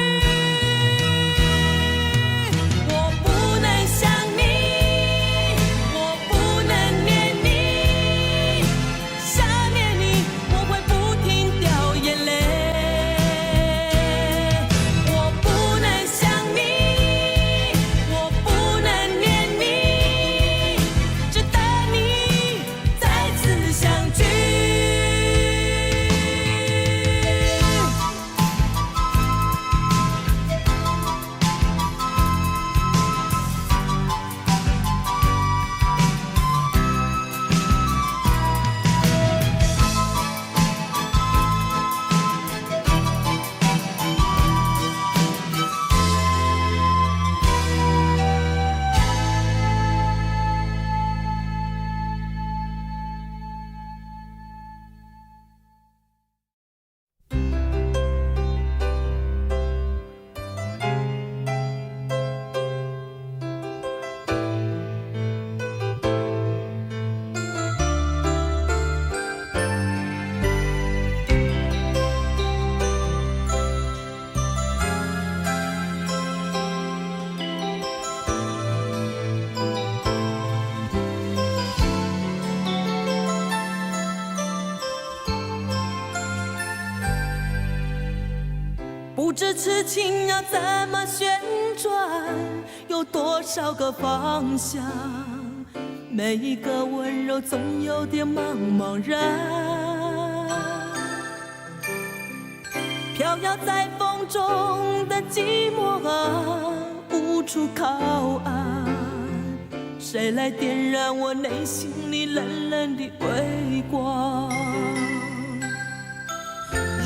不知痴情要怎么旋转，有多少个方向，每一个温柔总有点茫茫然。飘摇在风中的寂寞啊，无处靠岸，谁来点燃我内心里冷冷的微光？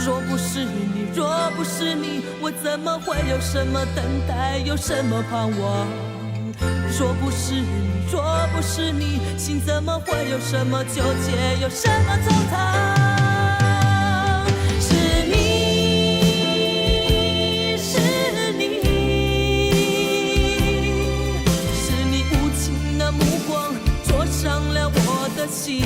若不是你，若不是你，我怎么会有什么等待，有什么盼望？若不是你，若不是你，心怎么会有什么纠结，有什么惆怅？是你，是你，是你无情的目光灼伤了我的心。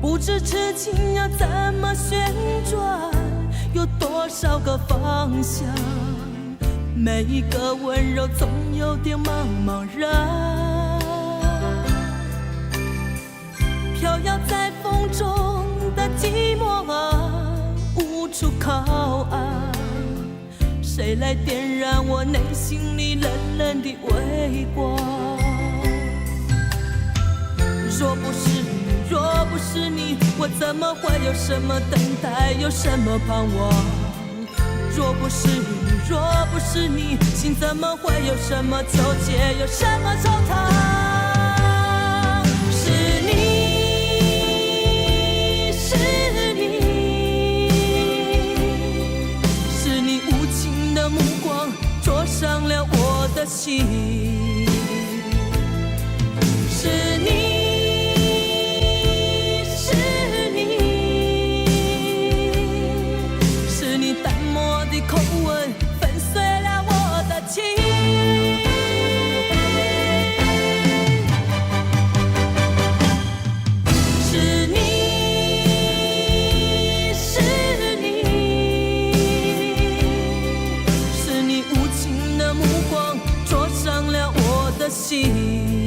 不知痴情要怎么旋转，有多少个方向，每一个温柔总有点茫茫然。飘摇在风中的寂寞啊，无处靠岸，谁来点燃我内心里冷冷的微光？若不是你，若不是你，我怎么会有什么等待，有什么盼望？若不是你，若不是你，心怎么会有什么纠结，有什么惆怅？是你，是你，是你无情的目光灼伤了我的心。是你。口吻粉碎了我的情，是你，是你，是你无情的目光灼伤了我的心。